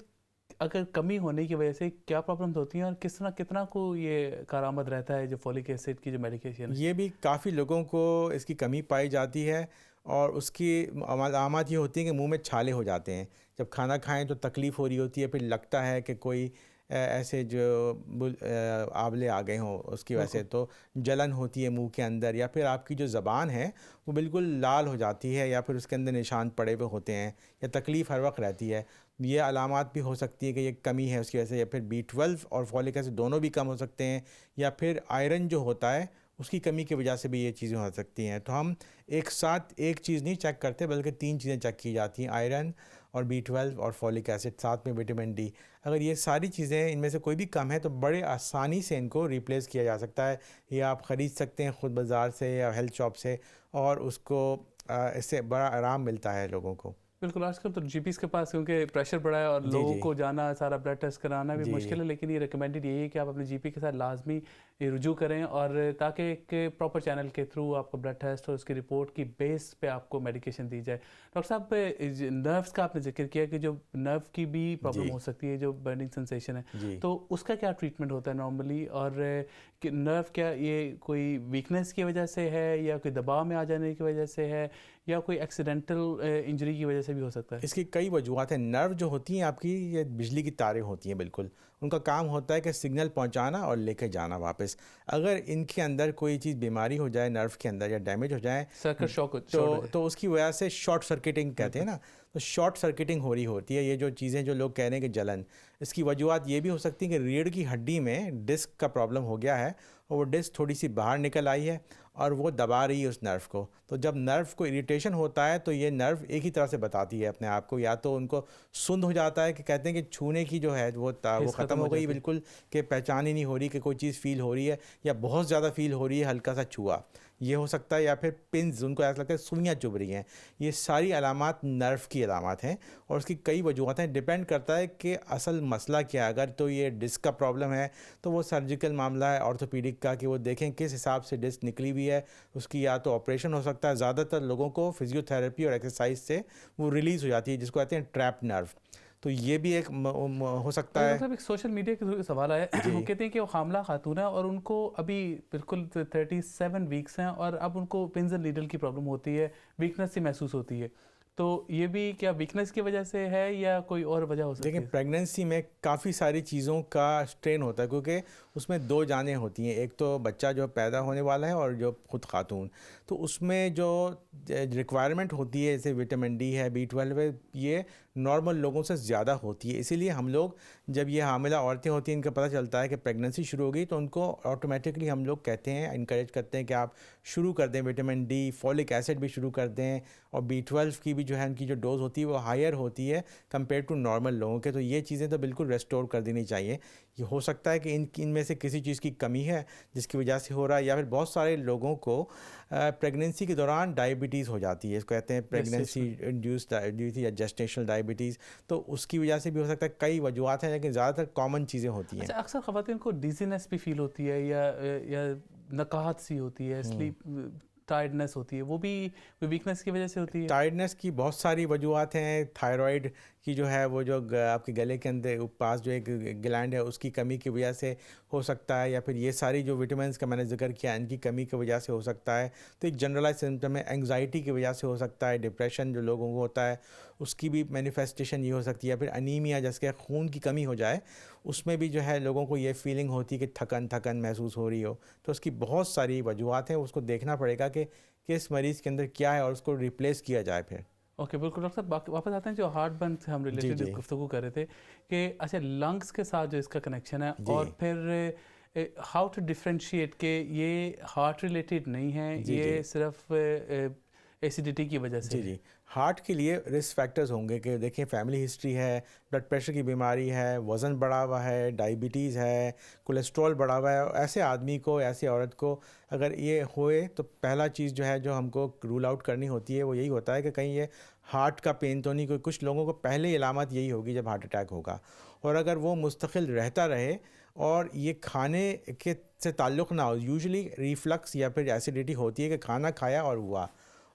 अगर कमी होने की वजह से क्या प्रॉब्लम्स होती हैं, और कितना को ये कारआमद रहता है जो फॉलिक एसिड की जो मेडिकेशन है? ये भी काफ़ी लोगों को इसकी कमी पाई जाती है, और उसकी अलामत ये होती है कि मुंह में छाले हो जाते हैं। जब खाना खाएं तो तकलीफ़ हो रही होती है, फिर लगता है कि कोई ऐसे जो आंवले आ गए हों उसकी वजह से, तो जलन होती है मुंह के अंदर, या फिर आपकी जो ज़बान है वो बिल्कुल लाल हो जाती है, या फिर उसके अंदर निशान पड़े हुए होते हैं, या तकलीफ़ हर वक्त रहती है। ये अलामात भी हो सकती है कि ये कमी है उसकी वजह से, या फिर B12 और फॉलिक एसिड दोनों भी कम हो सकते हैं, या फिर आयरन जो होता है उसकी कमी की वजह से भी ये चीज़ें हो सकती हैं। तो हम एक साथ एक चीज़ नहीं चेक करते, बल्कि 3 चीज़ें चेक की जाती हैं, आयरन और B12 और फॉलिक एसिड, साथ में विटामिन डी। अगर ये सारी चीज़ें इनमें से कोई भी कम है तो बड़े आसानी से इनको रिप्लेस किया जा सकता है। ये आप ख़रीद सकते हैं ख़ुद बाज़ार से या हेल्थ शॉप से, और उसको इससे बड़ा आराम मिलता है लोगों को। बिल्कुल, आजकल तो जीपीस के पास क्योंकि प्रेशर बढ़ा है और जी, लोगों जी। को जाना, सारा ब्लड टेस्ट कराना भी जी, मुश्किल जी। है, लेकिन ये रिकमेंडेड यही है कि आप अपने जीपी के साथ लाजमी रुजू करें, और ताकि एक प्रॉपर चैनल के थ्रू आपको ब्लड टेस्ट और उसकी रिपोर्ट की बेस पे आपको मेडिकेशन दी जाए। डॉक्टर साहब, नर्व्स का आपने जिक्र किया कि जो नर्व की भी प्रॉब्लम जी। हो सकती है, जो बर्निंग सेंसेशन है, जी। तो उसका क्या ट्रीटमेंट होता है नॉर्मली? और नर्व क्या ये कोई वीकनेस की वजह से है, या कोई दबाव में आ जाने की वजह से है, या कोई एक्सीडेंटल इंजरी की वजह से भी हो सकता है? इसकी कई वजूहत हैं। नर्व जो होती हैं आपकी, ये बिजली की तारें होती हैं बिल्कुल। उनका काम होता है कि सिग्नल पहुंचाना और लेके जाना वापस। अगर इनके अंदर कोई चीज़ बीमारी हो जाए नर्व के अंदर, या डैमेज हो जाए, सर्किट शॉक तो उसकी वजह से शॉर्ट सर्किटिंग कहते हैं ना, तो शॉर्ट सर्किटिंग हो रही होती है। ये जो चीज़ें जो लोग कह रहे हैं कि जलन, इसकी वजूहत ये भी हो सकती है कि रीढ़ की हड्डी में डिस्क का प्रॉब्लम हो गया है, और वो डिस्क थोड़ी सी बाहर निकल आई है और वो दबा रही है उस नर्व को। तो जब नर्व को इरिटेशन होता है तो ये नर्व एक ही तरह से बताती है अपने आप को, या तो उनको सुन्न हो जाता है कि कहते हैं कि छूने की जो है वो ख़त्म हो गई बिल्कुल, कि पहचान ही नहीं हो रही कि कोई चीज़ फ़ील हो रही है, या बहुत ज़्यादा फ़ील हो रही है हल्का सा छुआ, ये हो सकता है, या फिर पिंस, उनको ऐसा लगता है सुइयाँ चुभ रही हैं। ये सारी अलामात नर्व की अलामात हैं, और उसकी कई वजूहत हैं। डिपेंड करता है कि असल मसला क्या है। अगर तो ये डिस्क का प्रॉब्लम है तो वो सर्जिकल मामला है ऑर्थोपीडिक का, कि वो देखें किस हिसाब से डिस्क निकली हुई है, उसकी या तो ऑपरेशन हो सकता है। ज़्यादातर लोगों को फिजियोथेरेपी और एक्सरसाइज से वो रिलीज़ हो जाती है, जिसको कहते हैं ट्रैप नर्व। तो ये भी एक हो सकता है। मतलब एक सोशल मीडिया के थ्रू सवाल आया, वो कहते हैं कि वो हामला खातून है और उनको अभी बिल्कुल 37 वीक्स हैं, और अब उनको पिंस एंड नीडल की प्रॉब्लम होती है, वीकनेस सी महसूस होती है, तो ये भी क्या वीकनेस की वजह से है या कोई और वजह हो सकती देखिए, है? प्रेगनेंसी में काफ़ी सारी चीज़ों का स्ट्रेन होता है, क्योंकि उसमें दो जानें होती हैं, एक तो बच्चा जो पैदा होने वाला है और जो खुद खातून। तो उसमें जो रिक्वायरमेंट होती है, जैसे विटामिन डी है, B12 है, ये नॉर्मल लोगों से ज़्यादा होती है। इसीलिए हम लोग जब ये हामिला औरतें होती हैं, इनका पता चलता है कि प्रेगनेंसी शुरू हो गई, तो उनको ऑटोमेटिकली हम लोग कहते हैं, इनकरेज करते हैं कि आप शुरू कर दें विटामिन डी, फॉलिक एसिड भी शुरू कर दें, और B12 की भी जो है उनकी जो डोज़ होती है वो हायर होती है कंपेयर टू नॉर्मल लोगों के। तो ये चीज़ें तो बिल्कुल रेस्टोर कर देनी चाहिए। ये हो सकता है कि इनमें से किसी चीज़ की कमी है जिसकी वजह से हो रहा है, या फिर बहुत सारे लोगों को प्रेगनेंसी के दौरान डायबिटीज़ हो जाती है, इसको कहते हैं प्रेगनेंसी इंड्यूस्ड डायबिटीज़ या जेस्टेशनल डायबिटीज़। तो उसकी वजह से भी हो सकता है, कई वजूहत हैं, लेकिन ज़्यादातर कॉमन चीज़ें होती हैं। अच्छा, अक्सर ख़वातीन को डिजीनेस भी फील होती है या नकाहत सी होती है, स्लीप टायर्डनेस होती है, वो भी वीकनेस की वजह से होती है? टायर्डनेस की बहुत सारी वजूहत हैं। थायराइड की जो है वो जो आपके गले के अंदर पास जो एक ग्लैंड है उसकी कमी की वजह से हो सकता है, या फिर ये सारी जो विटामिन्स का मैंने जिक्र किया इनकी कमी की वजह से हो सकता है। तो एक जनरलाइज सिम्टम है, एंग्जाइटी की वजह से हो सकता है, डिप्रेशन जो लोगों को होता है उसकी भी मैनिफेस्टेशन ये हो सकती है, या फिर अनीमिया जिसके खून की कमी हो जाए उसमें भी जो है लोगों को ये फीलिंग होती है कि थकन महसूस हो रही हो। तो उसकी बहुत सारी वजूहत हैं, उसको देखना पड़ेगा कि किस मरीज़ के अंदर क्या है और उसको रिप्लेस किया जाए फिर। ओके, बिल्कुल डॉक्टर साहब, वापस आते हैं जो हार्ट बर्न से हम रिलेटेड जी। गुफ्तगू कर रहे थे कि अच्छा लंग्स के साथ जो इसका कनेक्शन है, जी। और फिर हाउ टू डिफरेंशिएट के ये हार्ट रिलेटेड नहीं है, जी, ये जी। सिर्फ एसिडिटी की वजह से जी है। हार्ट के लिए रिस्क फैक्टर्स होंगे कि देखिए फैमिली हिस्ट्री है, ब्लड प्रेशर की बीमारी है, वज़न बढ़ा हुआ है, डायबिटीज़ है, कोलेस्ट्रॉल बढ़ा हुआ है। ऐसे आदमी को, ऐसी औरत को अगर ये होए तो पहला चीज़ जो है जो हमको रूल आउट करनी होती है वो यही होता है कि कहीं ये हार्ट का पेन तो नहीं। कोई कुछ लोगों को पहले अलामत यही होगी जब हार्ट अटैक होगा, और अगर वो मुस्तकिल रहता रहे और ये खाने के से ताल्लुक़ ना हो, यूजुअली रिफ्लक्स या फिर एसिडिटी होती है कि खाना खाया और हुआ,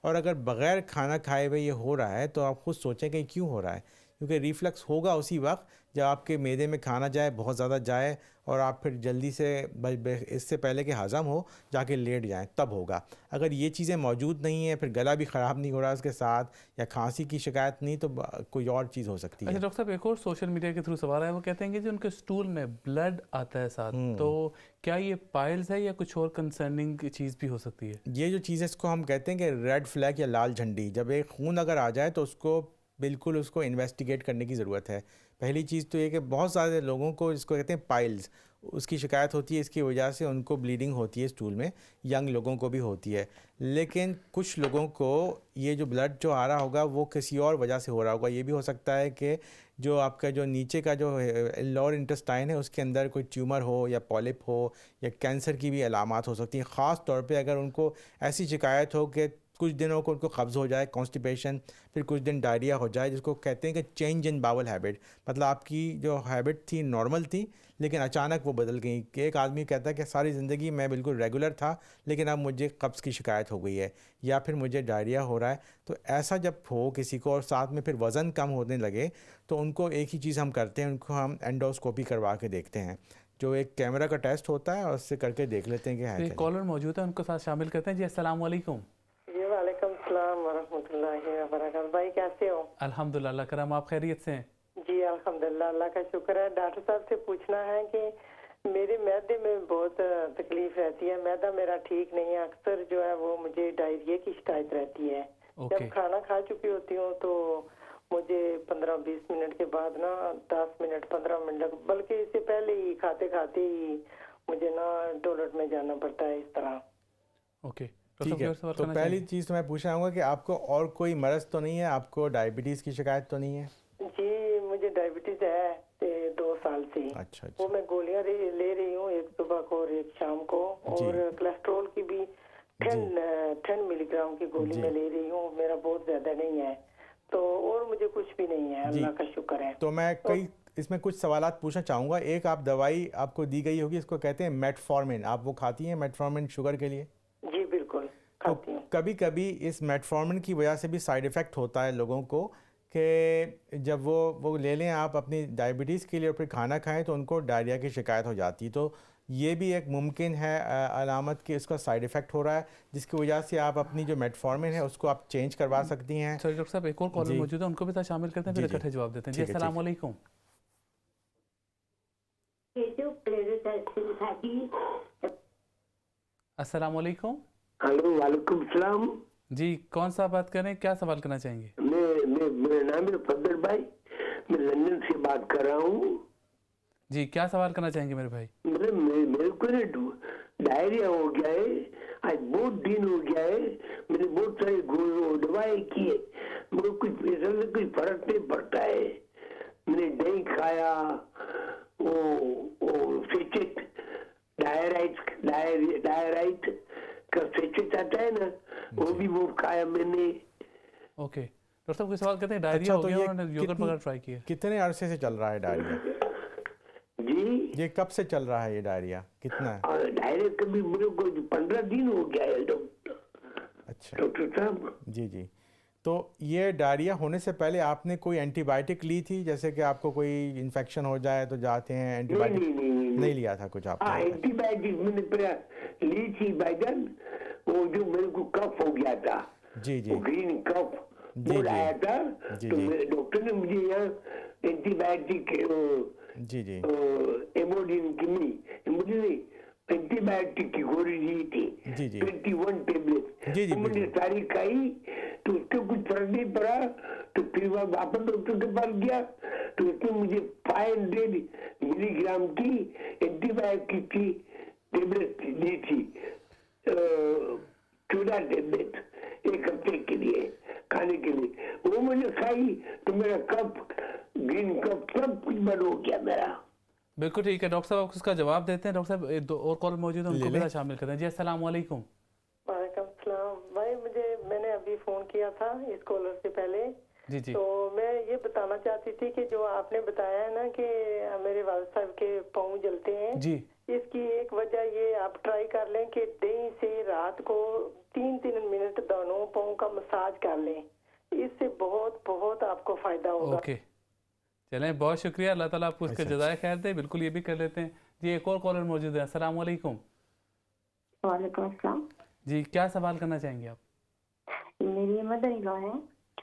और अगर बग़ैर खाना खाए हुए ये हो रहा है तो आप खुद सोचें कि क्यों हो रहा है, क्योंकि रिफ्लक्स होगा उसी वक्त जब आपके मैदे में खाना जाए, बहुत ज़्यादा जाए, और आप फिर जल्दी से इससे पहले कि हज़म हो जाके लेट जाएं, तब होगा। अगर ये चीज़ें मौजूद नहीं है, फिर गला भी ख़राब नहीं हो रहा उसके साथ, या खांसी की शिकायत नहीं, तो कोई और चीज़ हो सकती अच्छा है। डॉक्टर साहब, एक और सोशल मीडिया के थ्रू सवाल है, वो कहते हैं कि जो उनके स्टूल में ब्लड आता है साथ, तो क्या ये पाइल्स है या कुछ और कंसर्निंग चीज़ भी हो सकती है? ये जो चीज़ है इसको हम कहते हैं कि रेड फ्लैग या लाल झंडी। जब एक खून अगर आ जाए तो उसको बिल्कुल उसको इन्वेस्टिगेट करने की ज़रूरत है। पहली चीज़ तो ये कि बहुत सारे लोगों को जिसको कहते हैं पाइल्स, उसकी शिकायत होती है, इसकी वजह से उनको ब्लीडिंग होती है स्टूल में, यंग लोगों को भी होती है। लेकिन कुछ लोगों को ये जो ब्लड जो आ रहा होगा वो किसी और वजह से हो रहा होगा। ये भी हो सकता है कि जो आपका जो नीचे का जो लोअर इंटेस्टाइन है उसके अंदर कोई ट्यूमर हो, या पॉलिप हो, या कैंसर की भी अलामात हो सकती हैं। ख़ास तौर पे अगर उनको ऐसी शिकायत हो कि कुछ दिनों को उनको कब्ज़ हो जाए, कॉन्स्टिपेशन, फिर कुछ दिन डायरिया हो जाए, जिसको कहते हैं कि चेंज इन बावल हैबिट, मतलब आपकी जो हैबिट थी नॉर्मल थी लेकिन अचानक वो बदल गई। कि एक आदमी कहता है कि सारी ज़िंदगी मैं बिल्कुल रेगुलर था लेकिन अब मुझे कब्ज़ की शिकायत हो गई है, या फिर मुझे डायरिया हो रहा है। तो ऐसा जब हो किसी को और साथ में फिर वज़न कम होने लगे, तो उनको एक ही चीज़ हम करते हैं, उनको हम एंडोस्कोपी करवा के देखते हैं, जो एक कैमरा का टेस्ट होता है, और उससे करके देख लेते हैं कि है क्या। कॉलर मौजूद है, उनको साथ शामिल करते हैं। जी अस्सलाम वालेकुम। जी वालेकुम सलाम वरहमतुल्लाहि वबरकातुहू। भाई कैसे हो? अल्हम्दुलिल्लाह, अल्लाह करम, आप खैरियत से हैं? जी अल्हम्दुलिल्लाह, अल्लाह का शुक्र है। डॉक्टर साहब से पूछना है कि मेरे मैदे में बहुत तकलीफ रहती है, मैदा मेरा ठीक नहीं है, अक्सर जो है वो मुझे डायरिया की शिकायत रहती है। जब खाना खा चुकी होती हूँ तो मुझे 15-20 मिनट के बाद ना 10 मिनट 15 मिनट, बल्कि इससे पहले ही खाते खाते ही मुझे ना टॉयलेट में जाना पड़ता है, इस तरह। ओके, ठीक है। तो पहली चीज़ तो मैं पूछना चाहूँगा कि आपको और कोई मरज़ तो नहीं है, आपको डायबिटीज़ की शिकायत तो नहीं है? जी मुझे डायबिटीज़ है 2 साल से। अच्छा। वो मैं गोलियां ले रही हूँ, एक सुबह को और एक शाम को, और कोलेस्ट्रॉल की भी 10 मिलीग्राम की गोली मैं ले रही हूँ। मेरा बहुत ज़्यादा नहीं है, तो और मुझे कुछ भी नहीं है, अल्लाह का शुक्र है। तो मैं इसमें कुछ सवालात पूछना चाहूँगा। एक आप दवाई आपको दी गई होगी, इसको कहते हैं मेटफॉर्मिन, आप वो खाती हैं मेटफॉर्मिन शुगर के लिए? जी बिल्कुल खाती हूँ। कभी कभी इस मेटफॉर्मिन की वजह से भी साइड इफ़ेक्ट होता है लोगों को, कि जब वो ले लें आप अपनी डायबिटीज़ के लिए और फिर खाना खाएं तो उनको डायरिया की शिकायत हो जाती है। तो ये भी एक मुमकिन है अलामत कि इसका साइड इफ़ेक्ट हो रहा है, जिसकी वजह से आप अपनी जो मेटफॉर्मिन है उसको आप चेंज करवा सकती हैं। सॉरी डॉक्टर साहब, एक और कॉलर जी। मौजूद है, उनको भी साथ शामिल करते हैं, फिर जी, जी। इकट्ठे जवाब देते हैं। जी, ठीक है, अस्सलाम वालेकुम। अस्सलाम वालेकुम। हेलो वालेकुम सलाम। जी, कौन सा बात करें, क्या सवाल करना चाहेंगे? मेरा नाम है फजल भाई, मैं लंदन से बात कर रहा हूँ। जी, क्या सवाल करना चाहेंगे मेरे भाई? मेरे को ना डायरिया हो गया है, आज बहुत दिन हो गया है, मैंने बहुत सारी दवाई की है, मुझे कुछ ऐसा कुछ फर्क नहीं पड़ता है। मैंने दही खाया, वो सेचेट डायराइट का सेचेट आता है ना, वो भी वो खाया मैंने। ओके डॉक्टर साहब, कोई सवाल करते हैं, डायरिया अच्छा, हो तो गया, ये उन्होंने योगर्ट वगैरह ट्राई किया? कितने अरसे से चल रहा है डायरिया? जी, ये कब से चल रहा है ये डायरिया, कितना है? डायरिया कभी मुझे को 15 दिन हो गया है अच्छा, डॉक्टर साहब। जी जी। तो ये डायरिया होने से पहले आपने कोई एंटीबायोटिक ली थी, जैसे कि आपको कोई इन्फेक्शन हो जाए तो जाते हैं एंटीबायोटिक? नहीं लिया था कुछ आपने? एंटीबायोटिक मैंने पहले ली थी भाईजान, वो जो मेरे को कफ हो गया था, जी जी वो ग्रीन कफ जी, वो जी। आया था, जी, तो जी। मेरे डॉक्टर ने मुझे यहाँ एंटीबायोटिक जी जी एमोडिन की नहीं, एंटीबायोटिक की गोली दी थी, जी, जी। 21 टेबलेट, जी, जी, मैंने बिल्कुल। सारी खाई, तो उससे कुछ फर्क नहीं पड़ा, तो फिर मैं वापस डॉक्टर के पास गया, तो उसने मुझे 500 मिलीग्राम की एंटीबायोटिक की टेबलेट दी थी, 14 टेबलेट एक हफ्ते के लिए खाने के लिए। वो मैंने खाई तो मेरा कफ, ग्रीन कफ सब कुछ बंद हो गया मेरा। बिल्कुल ठीक है डॉक्टर साहब, आपको उसका जवाब देते हैं। डॉक्टर साहब, एक दो और कॉल मौजूद है, उनको ले भी लें। साथ शामिल करते हैं। जी, अस्सलाम वालेकुम। वालेकुम सलाम भाई, मैंने अभी फोन किया था इस कॉलर से पहले। जी जी तो मैं ये बताना चाहती थी कि जो आपने बताया है ना कि मेरे वालिद साहब के पाँव जलते हैं, जी इसकी एक वजह ये आप ट्राई कर लें कि दही से रात को 3-3 मिनट दोनों पाँव का मसाज कर लें, इससे बहुत बहुत आपको फायदा होगा। ओके, चलें, बहुत शुक्रिया, अल्लाह ताला आपको उसका अच्छा, जज़ाए खैर दे। बिल्कुल, ये भी कर लेते हैं। जी, एक और कॉलर मौजूद है। अस्सलाम वालेकुम। वालेकुम अस्सलाम। जी, क्या सवाल करना चाहेंगे आप? मेरी मदर इन लॉ है,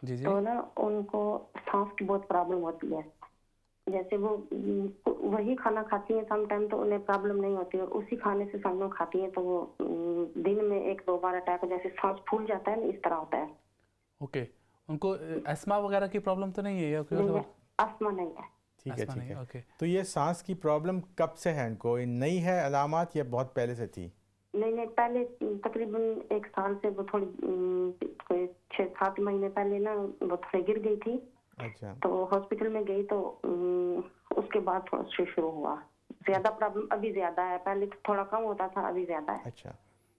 जी जी तो ना उनको सांस की बहुत प्रॉब्लम होती है। जैसे वो वही खाना खाती हैं सम टाइम तो उन्हें प्रॉब्लम नहीं होती, और उसी खाने से सम लोग खाती हैं तो वो दिन में 1-2 बार अटैक, जैसे सांस फूल जाता है ना, इस तरह होता है। ओके, उनको अस्थमा वगैरह की प्रॉब्लम तो नहीं है या कोई और नहीं, सवाल? अस्थमा नहीं है। ठीक है अस्थमा ठीक नहीं है। ओके। तो ये सांस की प्रॉब्लम कब से है इनको? ये नई है अलामत या बहुत पहले से थी? नहीं, पहले तकरीबन 1 साल से वो थोड़ी कोई 6-7 महीने पहले ना वो थोड़ी गिर गई थी, अच्छा तो हॉस्पिटल में गई, तो उसके बाद थोड़ा शुरू हुआ। ज्यादा प्रॉब्लम अभी ज्यादा है, पहले तो थोड़ा कम होता था, अभी ज्यादा है। अच्छा।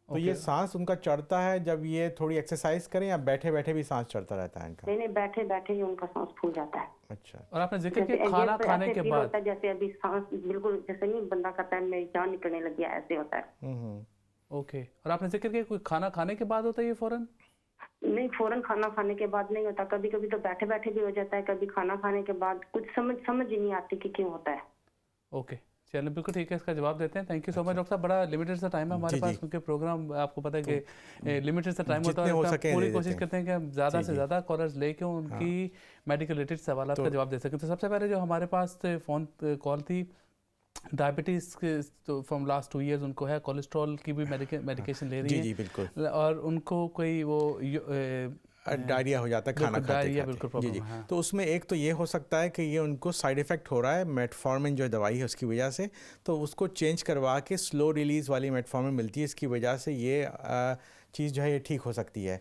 तो ये सांस उनका चढ़ता है जब ये थोड़ी एक्सरसाइज करें, या बैठे बैठे भी सांस चढ़ता रहता है इनका? नहीं, बैठे बैठे ही उनका सांस फूल जाता है। अच्छा। और आपने जिक्र जैसे किया खाना ऐसे खाने के feel बाद। होता है जैसे अभी सांस बिल्कुल जैसे नहीं बंदा कहता है मेरी जान निकलने लगी है, ऐसे होता है। ओके, और आपने जिक्र किया कोई खाना खाने के बाद होता है ये फौरन? नहीं, फौरन खाना खाने के बाद नहीं होता, कभी कभी तो बैठे बैठे भी हो जाता है, कभी खाना खाने के बाद। कुछ समझ ही नहीं आती कि क्यों होता है। ओके, चलिए, बिल्कुल ठीक है, इसका जवाब देते हैं। Thank you so much doctor साहब। बड़ा लिमिटेड सा टाइम है हमारे जी, पास, जी। क्योंकि प्रोग्राम आपको पता है कि लिमिटेड सा टाइम होता जितने हो है। सके पूरी ले कोशिश लेते हैं। करते हैं कि हम ज़्यादा जी, से जी। ज़्यादा कॉलर्स लेके उनकी मेडिकल रिलेटेड सवाल का जवाब दे सकें। तो सबसे पहले जो हमारे पास फ़ोन कॉल थी, डायबिटीज़ के तो फ्रॉम लास्ट 2 ईयर्स उनको है, कोलेस्ट्रॉल की भी मेडिकेशन ले रही जी है, जी बिल्कुल। और उनको कोई वो डायरिया हो जाता है खाना बिल्कुल, खाते डायरिया खाते। बिल्कुल जी प्रॉब्लम जी। है, हाँ। तो उसमें एक तो ये हो सकता है कि ये उनको साइड इफ़ेक्ट हो रहा है मेटफॉर्मिन जो दवाई है उसकी वजह से, तो उसको चेंज करवा के स्लो रिलीज़ वाली मेटफॉर्मिन मिलती है, इसकी वजह से ये चीज़ जो है ये ठीक हो सकती है।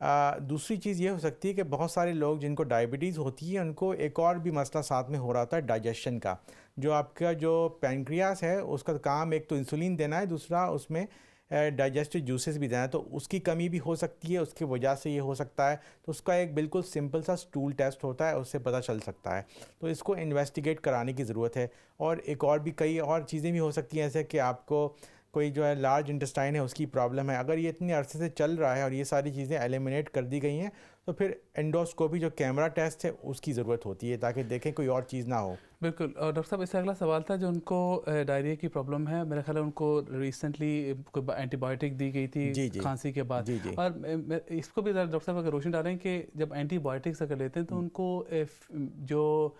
दूसरी चीज़ ये हो सकती है कि बहुत सारे लोग जिनको डायबिटीज़ होती है उनको एक और भी मसला साथ में हो रहा होता है डाइजेशन का। जो आपका जो पैनक्रियास है उसका काम एक तो इंसुलिन देना है, दूसरा उसमें डाइजेस्टिव जूसेस भी देना है, तो उसकी कमी भी हो सकती है, उसकी वजह से ये हो सकता है। तो उसका एक बिल्कुल सिंपल सा स्टूल टेस्ट होता है, उससे पता चल सकता है। तो इसको इन्वेस्टिगेट कराने की ज़रूरत है। और एक और भी कई और चीज़ें भी हो सकती हैं, जैसे कि आपको कोई जो है लार्ज इंटेस्टाइन है उसकी प्रॉब्लम है, अगर ये इतनी अरसे से चल रहा है और ये सारी चीज़ें एलिमिनेट कर दी गई हैं तो फिर एंडोस्कोपी जो कैमरा टेस्ट है उसकी ज़रूरत होती है ताकि देखें कोई और चीज़ ना हो। बिल्कुल। और डॉक्टर साहब, इससे अगला सवाल था जो उनको डायरिया की प्रॉब्लम है, मेरा ख्याल है उनको रिसेंटली कोई एंटीबायोटिक दी गई थी जी जी खांसी के बाद। जी जी और इसको भी डॉक्टर साहब अगर रोशनी डालें कि जब एंटीबायोटिक्स अगर लेते हैं तो उनको जो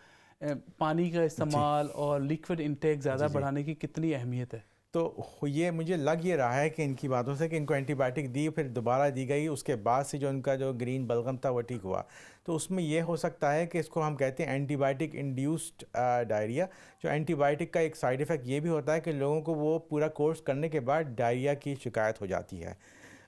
पानी का इस्तेमाल और लिक्विड इंटेक ज़्यादा जी। बढ़ाने की कितनी अहमियत है? तो ये मुझे लग ये रहा है कि इनकी बातों से कि इनको एंटीबायोटिक दी फिर दोबारा दी गई, उसके बाद से जो इनका जो ग्रीन बलगम था वो ठीक हुआ। तो उसमें ये हो सकता है कि इसको हम कहते हैं एंटीबायोटिक इंड्यूस्ड डायरिया। जो एंटीबायोटिक का एक साइड इफ़ेक्ट ये भी होता है कि लोगों को वो पूरा कोर्स करने के बाद डायरिया की शिकायत हो जाती है,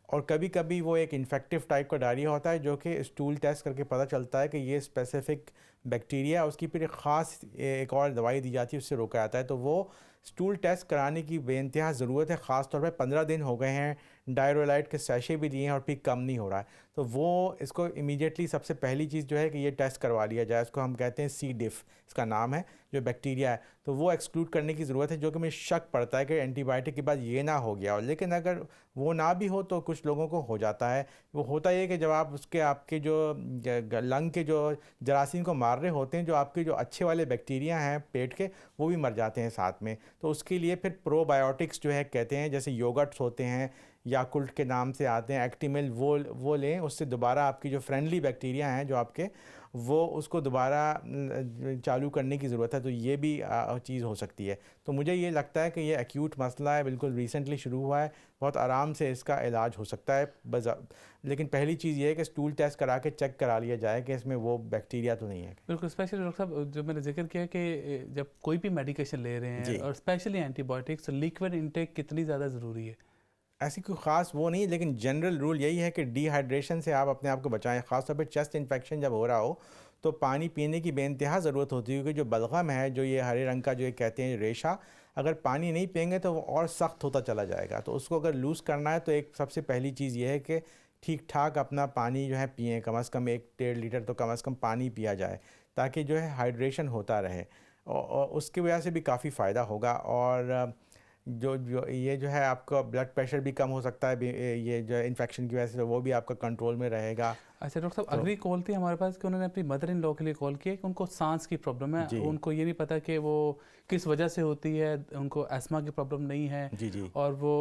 और कभी कभी वो एक इन्फेक्टिव टाइप का डायरिया होता है जो कि स्टूल टेस्ट करके पता चलता है कि ये स्पेसिफिक बैक्टीरिया, उसकी फिर एक ख़ास एक और दवाई दी जाती है, उससे रोका जाता है। तो वो स्टूल टेस्ट कराने की बेइंतहा ज़रूरत है, ख़ास तौर पे 15 दिन हो गए हैं, डायरोलाइट के सैशे भी दिए हैं और फिर कम नहीं हो रहा है, तो वो इसको इमीडिएटली सबसे पहली चीज़ जो है कि ये टेस्ट करवा लिया जाए। इसको हम कहते हैं सी डिफ, इसका नाम है, जो बैक्टीरिया है, तो वो एक्सक्लूड करने की ज़रूरत है, जो कि मुझे शक पड़ता है कि एंटीबायोटिक के बाद ये ना हो गया हो। लेकिन अगर वो ना भी हो तो कुछ लोगों को हो जाता है। वो होता ये कि जब आप उसके आपके जो लंग के जो जरासीम को मार रहे होते हैं, जो आपके जो अच्छे वाले बैक्टीरिया हैं पेट के, वो भी मर जाते हैं साथ में। तो उसके लिए फिर प्रोबायोटिक्स जो है कहते हैं, जैसे योगर्ट्स होते हैं, याकुल्ट के नाम से आते हैं, एक्टिमिल, वो लें, उससे दोबारा आपकी जो फ्रेंडली बैक्टीरिया हैं जो आपके, वो उसको दोबारा चालू करने की ज़रूरत है। तो ये भी चीज़ हो सकती है। तो मुझे ये लगता है कि ये एक्यूट मसला है, बिल्कुल रिसेंटली शुरू हुआ है, बहुत आराम से इसका इलाज हो सकता है। लेकिन पहली चीज़ ये है कि स्टूल टेस्ट करा के चेक करा लिया जाए कि इसमें वो बैक्टीरिया तो नहीं है। बिल्कुल। स्पेशली डॉक्टर साहब, जो मैंने जिक्र किया कि जब कोई भी मेडिकेशन ले रहे हैं और स्पेशली एंटीबायोटिक्स, तो लिक्विड इंटेक कितनी ज़्यादा ज़रूरी है? ऐसी कोई ख़ास वो नहीं, लेकिन जनरल रूल यही है कि डिहाइड्रेशन से आप अपने आप को बचाएं। ख़ासतौर पे चेस्ट इन्फेक्शन जब हो रहा हो तो पानी पीने की बेइंतहा ज़रूरत होती है, क्योंकि जो बलगम है, जो ये हरे रंग का जो ये कहते हैं रेशा, अगर पानी नहीं पियेंगे तो वो और सख्त होता चला जाएगा। तो उसको अगर लूज़ करना है तो एक सबसे पहली चीज़ ये है कि ठीक ठाक अपना पानी जो है पिएँ, कम से कम 1-1.5 लीटर तो कम से कम पानी पिया जाए, ताकि जो है हाइड्रेशन होता रहे, और उसकी वजह से भी काफ़ी फ़ायदा होगा। और जो ये जो है आपका ब्लड प्रेशर भी कम हो सकता है, ये जो इन्फेक्शन की वजह से, वो भी आपका कंट्रोल में रहेगा। अच्छा डॉक्टर साहब, अगली कॉल थी हमारे पास कि उन्होंने अपनी मदर इन लॉ के लिए कॉल किया कि उनको सांस की प्रॉब्लम है, उनको ये नहीं पता कि वो किस वजह से होती है, उनको एस्मा की प्रॉब्लम नहीं है जी और वो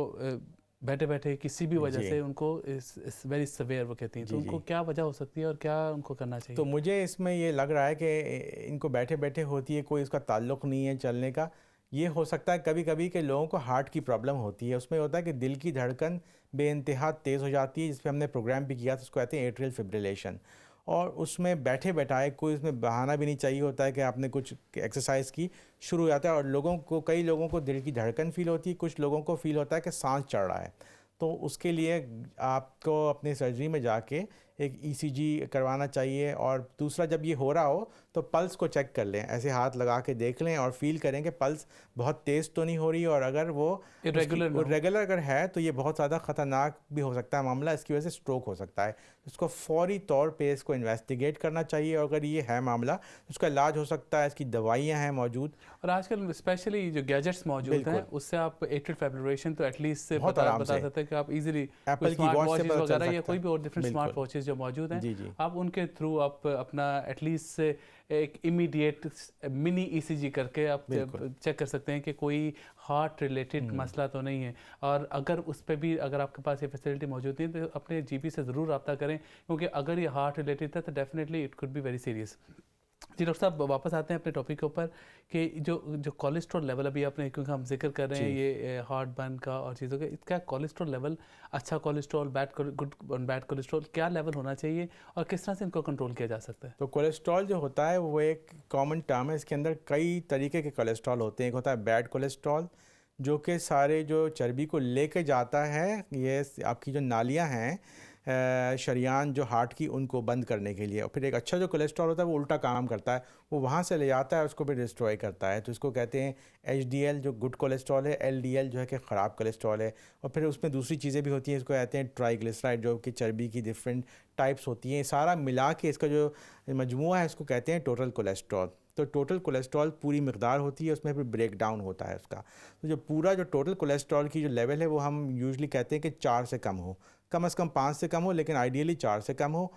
बैठे बैठे किसी भी वजह से उनको इस वेरी सवेयर वो कहती हैं, तो उनको क्या वजह हो सकती है और क्या उनको करना चाहिए? तो मुझे इसमें ये लग रहा है कि इनको बैठे बैठे होती है, कोई इसका ताल्लुक़ नहीं है चलने का। ये हो सकता है कभी कभी के लोगों को हार्ट की प्रॉब्लम होती है, उसमें होता है कि दिल की धड़कन बेइंतहा तेज़ हो जाती है, जिस पर हमने प्रोग्राम भी किया था, उसको कहते हैं एट्रियल फिब्रिलेशन। और उसमें बैठे बैठाए कोई इसमें बहाना भी नहीं चाहिए होता है कि आपने कुछ एक्सरसाइज की, शुरू हो जाता है। और लोगों को, कई लोगों को दिल की धड़कन फील होती है, कुछ लोगों को फील होता है कि सांस चढ़ रहा है। तो उसके लिए आपको अपनी सर्जरी में जाके एक ईसीजी करवाना चाहिए। और दूसरा, जब ये हो रहा हो तो पल्स को चेक कर लें, ऐसे हाथ लगा के देख लें और फील करें कि पल्स बहुत तेज़ तो नहीं हो रही, और अगर वो रेगुलर अगर है तो ये बहुत ज़्यादा ख़तरनाक भी हो सकता है मामला, इसकी वजह से स्ट्रोक हो सकता है। इसको फौरी तौर पे इसको इन्वेस्टिगेट करना चाहिए, और अगर ये है मामला तो उसका इलाज हो सकता है, इसकी दवाइयाँ हैं मौजूद। और आजकल स्पेशली जो गैजेट्स मौजूद हैं, उससे आप एट्रियल फिब्रिलेशन तो एटलीस्ट से बता सकते हैं कि आप इजीली एप्पल की वॉच से वगैरह या कोई भी और डिफरेंट स्मार्ट वॉचेस जो मौजूद हैं, आप उनके थ्रू आप अपना एटलीस्ट से एक इमीडिएट मिनी ईसीजी करके आप चेक कर सकते हैं कि कोई हार्ट रिलेटेड मसला तो नहीं है। और अगर उस पर भी अगर आपके पास ये फैसिलिटी मौजूद है तो अपने जीपी से ज़रूर रब्ता करें, क्योंकि अगर ये हार्ट रिलेटेड था तो definitely it could be very serious. जी डॉक्टर साहब, वापस आते हैं अपने टॉपिक के ऊपर कि जो कोलेस्ट्रॉल लेवल अभी आपने, क्योंकि हम जिक्र कर रहे हैं ये हार्ट बर्न का और चीज़ों का, इसका कोलेस्ट्रॉल लेवल, अच्छा कोलेस्ट्रॉल, गुड बैड कोलेस्ट्रॉल, क्या लेवल होना चाहिए और किस तरह से इनको कंट्रोल किया जा सकता है? तो कोलेस्ट्रॉल जो होता है वो एक कॉमन टर्म है, इसके अंदर कई तरीके के कोलेस्ट्रॉल होते हैं। एक होता है बैड कोलेस्ट्रॉल, जो कि सारे जो चर्बी को लेके जाता है, ये आपकी जो नालियाँ हैं, शरियान जो हार्ट की, उनको बंद करने के लिए। और फिर एक अच्छा जो कोलेस्ट्रॉल होता है वो उल्टा काम करता है, वो वहाँ से ले जाता है, उसको फिर डिस्ट्रॉय करता है। तो इसको कहते हैं HDL जो गुड कोलेस्ट्रॉल है, LDL जो है कि ख़राब कोलेस्ट्रॉल है। और फिर उसमें दूसरी चीज़ें भी होती हैं, इसको कहते हैं ट्राइग्लिसराइड, जो कि चर्बी की डिफरेंट टाइप्स होती हैं, सारा मिला के इसका जो मजमूआ है इसको कहते हैं टोटल कोलेस्ट्रॉल। तो टोटल कोलेस्ट्रॉल पूरी मकदार होती है, उसमें फिर ब्रेक डाउन होता है उसका। तो जो पूरा जो टोटल कोलेस्ट्रॉल की जो लेवल है वो हम यूजुअली कहते हैं कि 4 से कम हो, कम से कम 5 से कम हो, लेकिन आइडियली 4 से कम हो।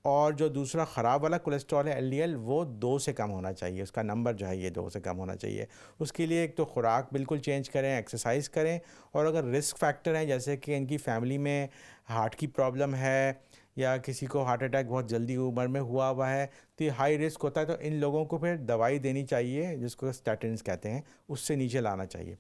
और जो दूसरा ख़राब वाला कोलेस्ट्रॉल है LDL, वो 2 से कम होना चाहिए, उसका नंबर जो है ये 2 से कम होना चाहिए। उसके लिए एक तो खुराक बिल्कुल चेंज करें, एक्सरसाइज करें, और अगर रिस्क फैक्टर हैं जैसे कि इनकी फैमिली में हार्ट की प्रॉब्लम है या किसी को हार्ट अटैक बहुत जल्दी उम्र में हुआ है, तो ये हाई रिस्क होता है, तो इन लोगों को फिर दवाई देनी चाहिए जिसको स्टैटिन्स कहते हैं, उससे नीचे लाना चाहिए।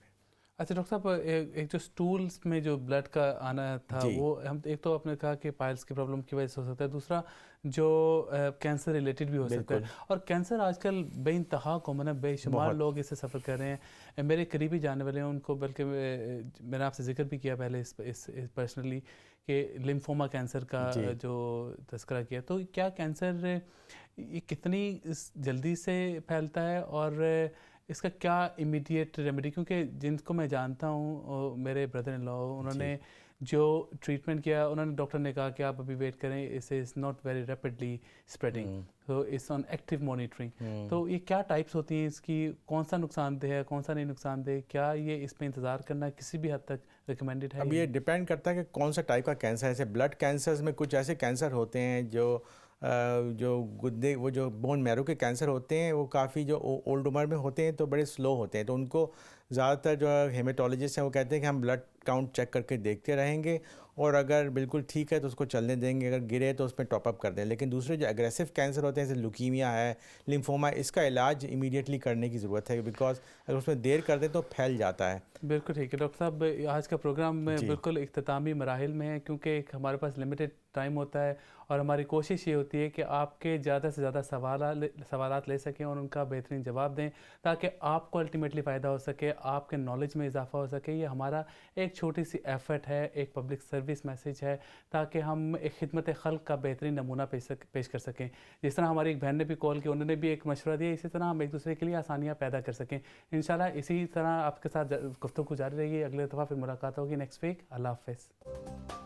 अच्छा डॉक्टर साहब, एक जो स्टूल्स में जो ब्लड का आना था वो हम एक तो आपने कहा कि पाइल्स की प्रॉब्लम की वजह से हो सकता है, दूसरा जो कैंसर रिलेटेड भी हो सकता है। और कैंसर आजकल बेइंतहा कॉमन है, बेशुमार लोग इससे सफ़र कर रहे हैं। मेरे करीबी जाने वाले हैं उनको, बल्कि मैंने आपसे जिक्र भी किया पहले इस पर्सनली कि लिम्फोमा कैंसर का जो तस्करा किया। तो क्या कैंसर ये कितनी जल्दी से फैलता है और इसका क्या इमीडिएट रेमेडी? क्योंकि जिनको मैं जानता हूँ, मेरे ब्रदर इन लॉ, उन्होंने जो ट्रीटमेंट किया, उन्होंने डॉक्टर ने कहा कि आप अभी वेट करें, इसे is not very rapidly spreading, तो इट्स ऑन एक्टिव मॉनिटरिंग। तो ये क्या टाइप्स होती हैं इसकी, कौन सा नुकसानदेह है, कौन सा नहीं नुकसानदेह, क्या ये इस पर इंतज़ार करना किसी भी हद तक रिकमेंडेड है? अब ये डिपेंड करता है कि कौन सा टाइप का कैंसर है। जैसे ब्लड कैंसर्स में कुछ ऐसे कैंसर होते हैं जो गुर्दे, वो जो बोन मैरो के कैंसर होते हैं, वो काफ़ी जो ओल्ड उम्र में होते हैं तो बड़े स्लो होते हैं, तो उनको ज़्यादातर जो हेमेटोलॉजिस्ट हैं वो कहते हैं कि हम ब्लड काउंट चेक करके देखते रहेंगे, और अगर बिल्कुल ठीक है तो उसको चलने देंगे, अगर गिरे तो उसमें टॉपअप कर दें। लेकिन दूसरे जो एग्रेसिव कैंसर होते हैं जैसे लुकीमिया है, लिम्फोमा, इसका इलाज इमीडिएटली करने की ज़रूरत है, बिकॉज अगर उसमें देर कर दें तो फैल जाता है। बिल्कुल ठीक है डॉक्टर साहब, आज का प्रोग्राम में बिल्कुल इख्तितामी मराहिल में है, क्योंकि हमारे पास लिमिटेड टाइम होता है और हमारी कोशिश ये होती है कि आपके ज़्यादा से ज़्यादा सवालात ले सकें और उनका बेहतरीन जवाब दें, ताकि आपको अल्टीमेटली फ़ायदा हो सके, आपके नॉलेज में इजाफा हो सके। ये हमारा एक छोटी सी एफर्ट है, एक पब्लिक सर्विस मैसेज है, ताकि हम एक खिदमत खल्क का बेहतरीन नमूना पेश कर सकें। जिस तरह हमारी एक बहन ने भी कॉल की, उन्होंने भी एक मशवरा दिया, इसी तरह हम एक दूसरे के लिए आसानियाँ पैदा कर सकें। इंशाल्लाह इसी तरह आपके साथ गुफ्तगू जारी रहेगी। अगले दफ़ा फिर मुलाकात होगी नेक्स्ट वीक। अल्लाह हाफ़िज़।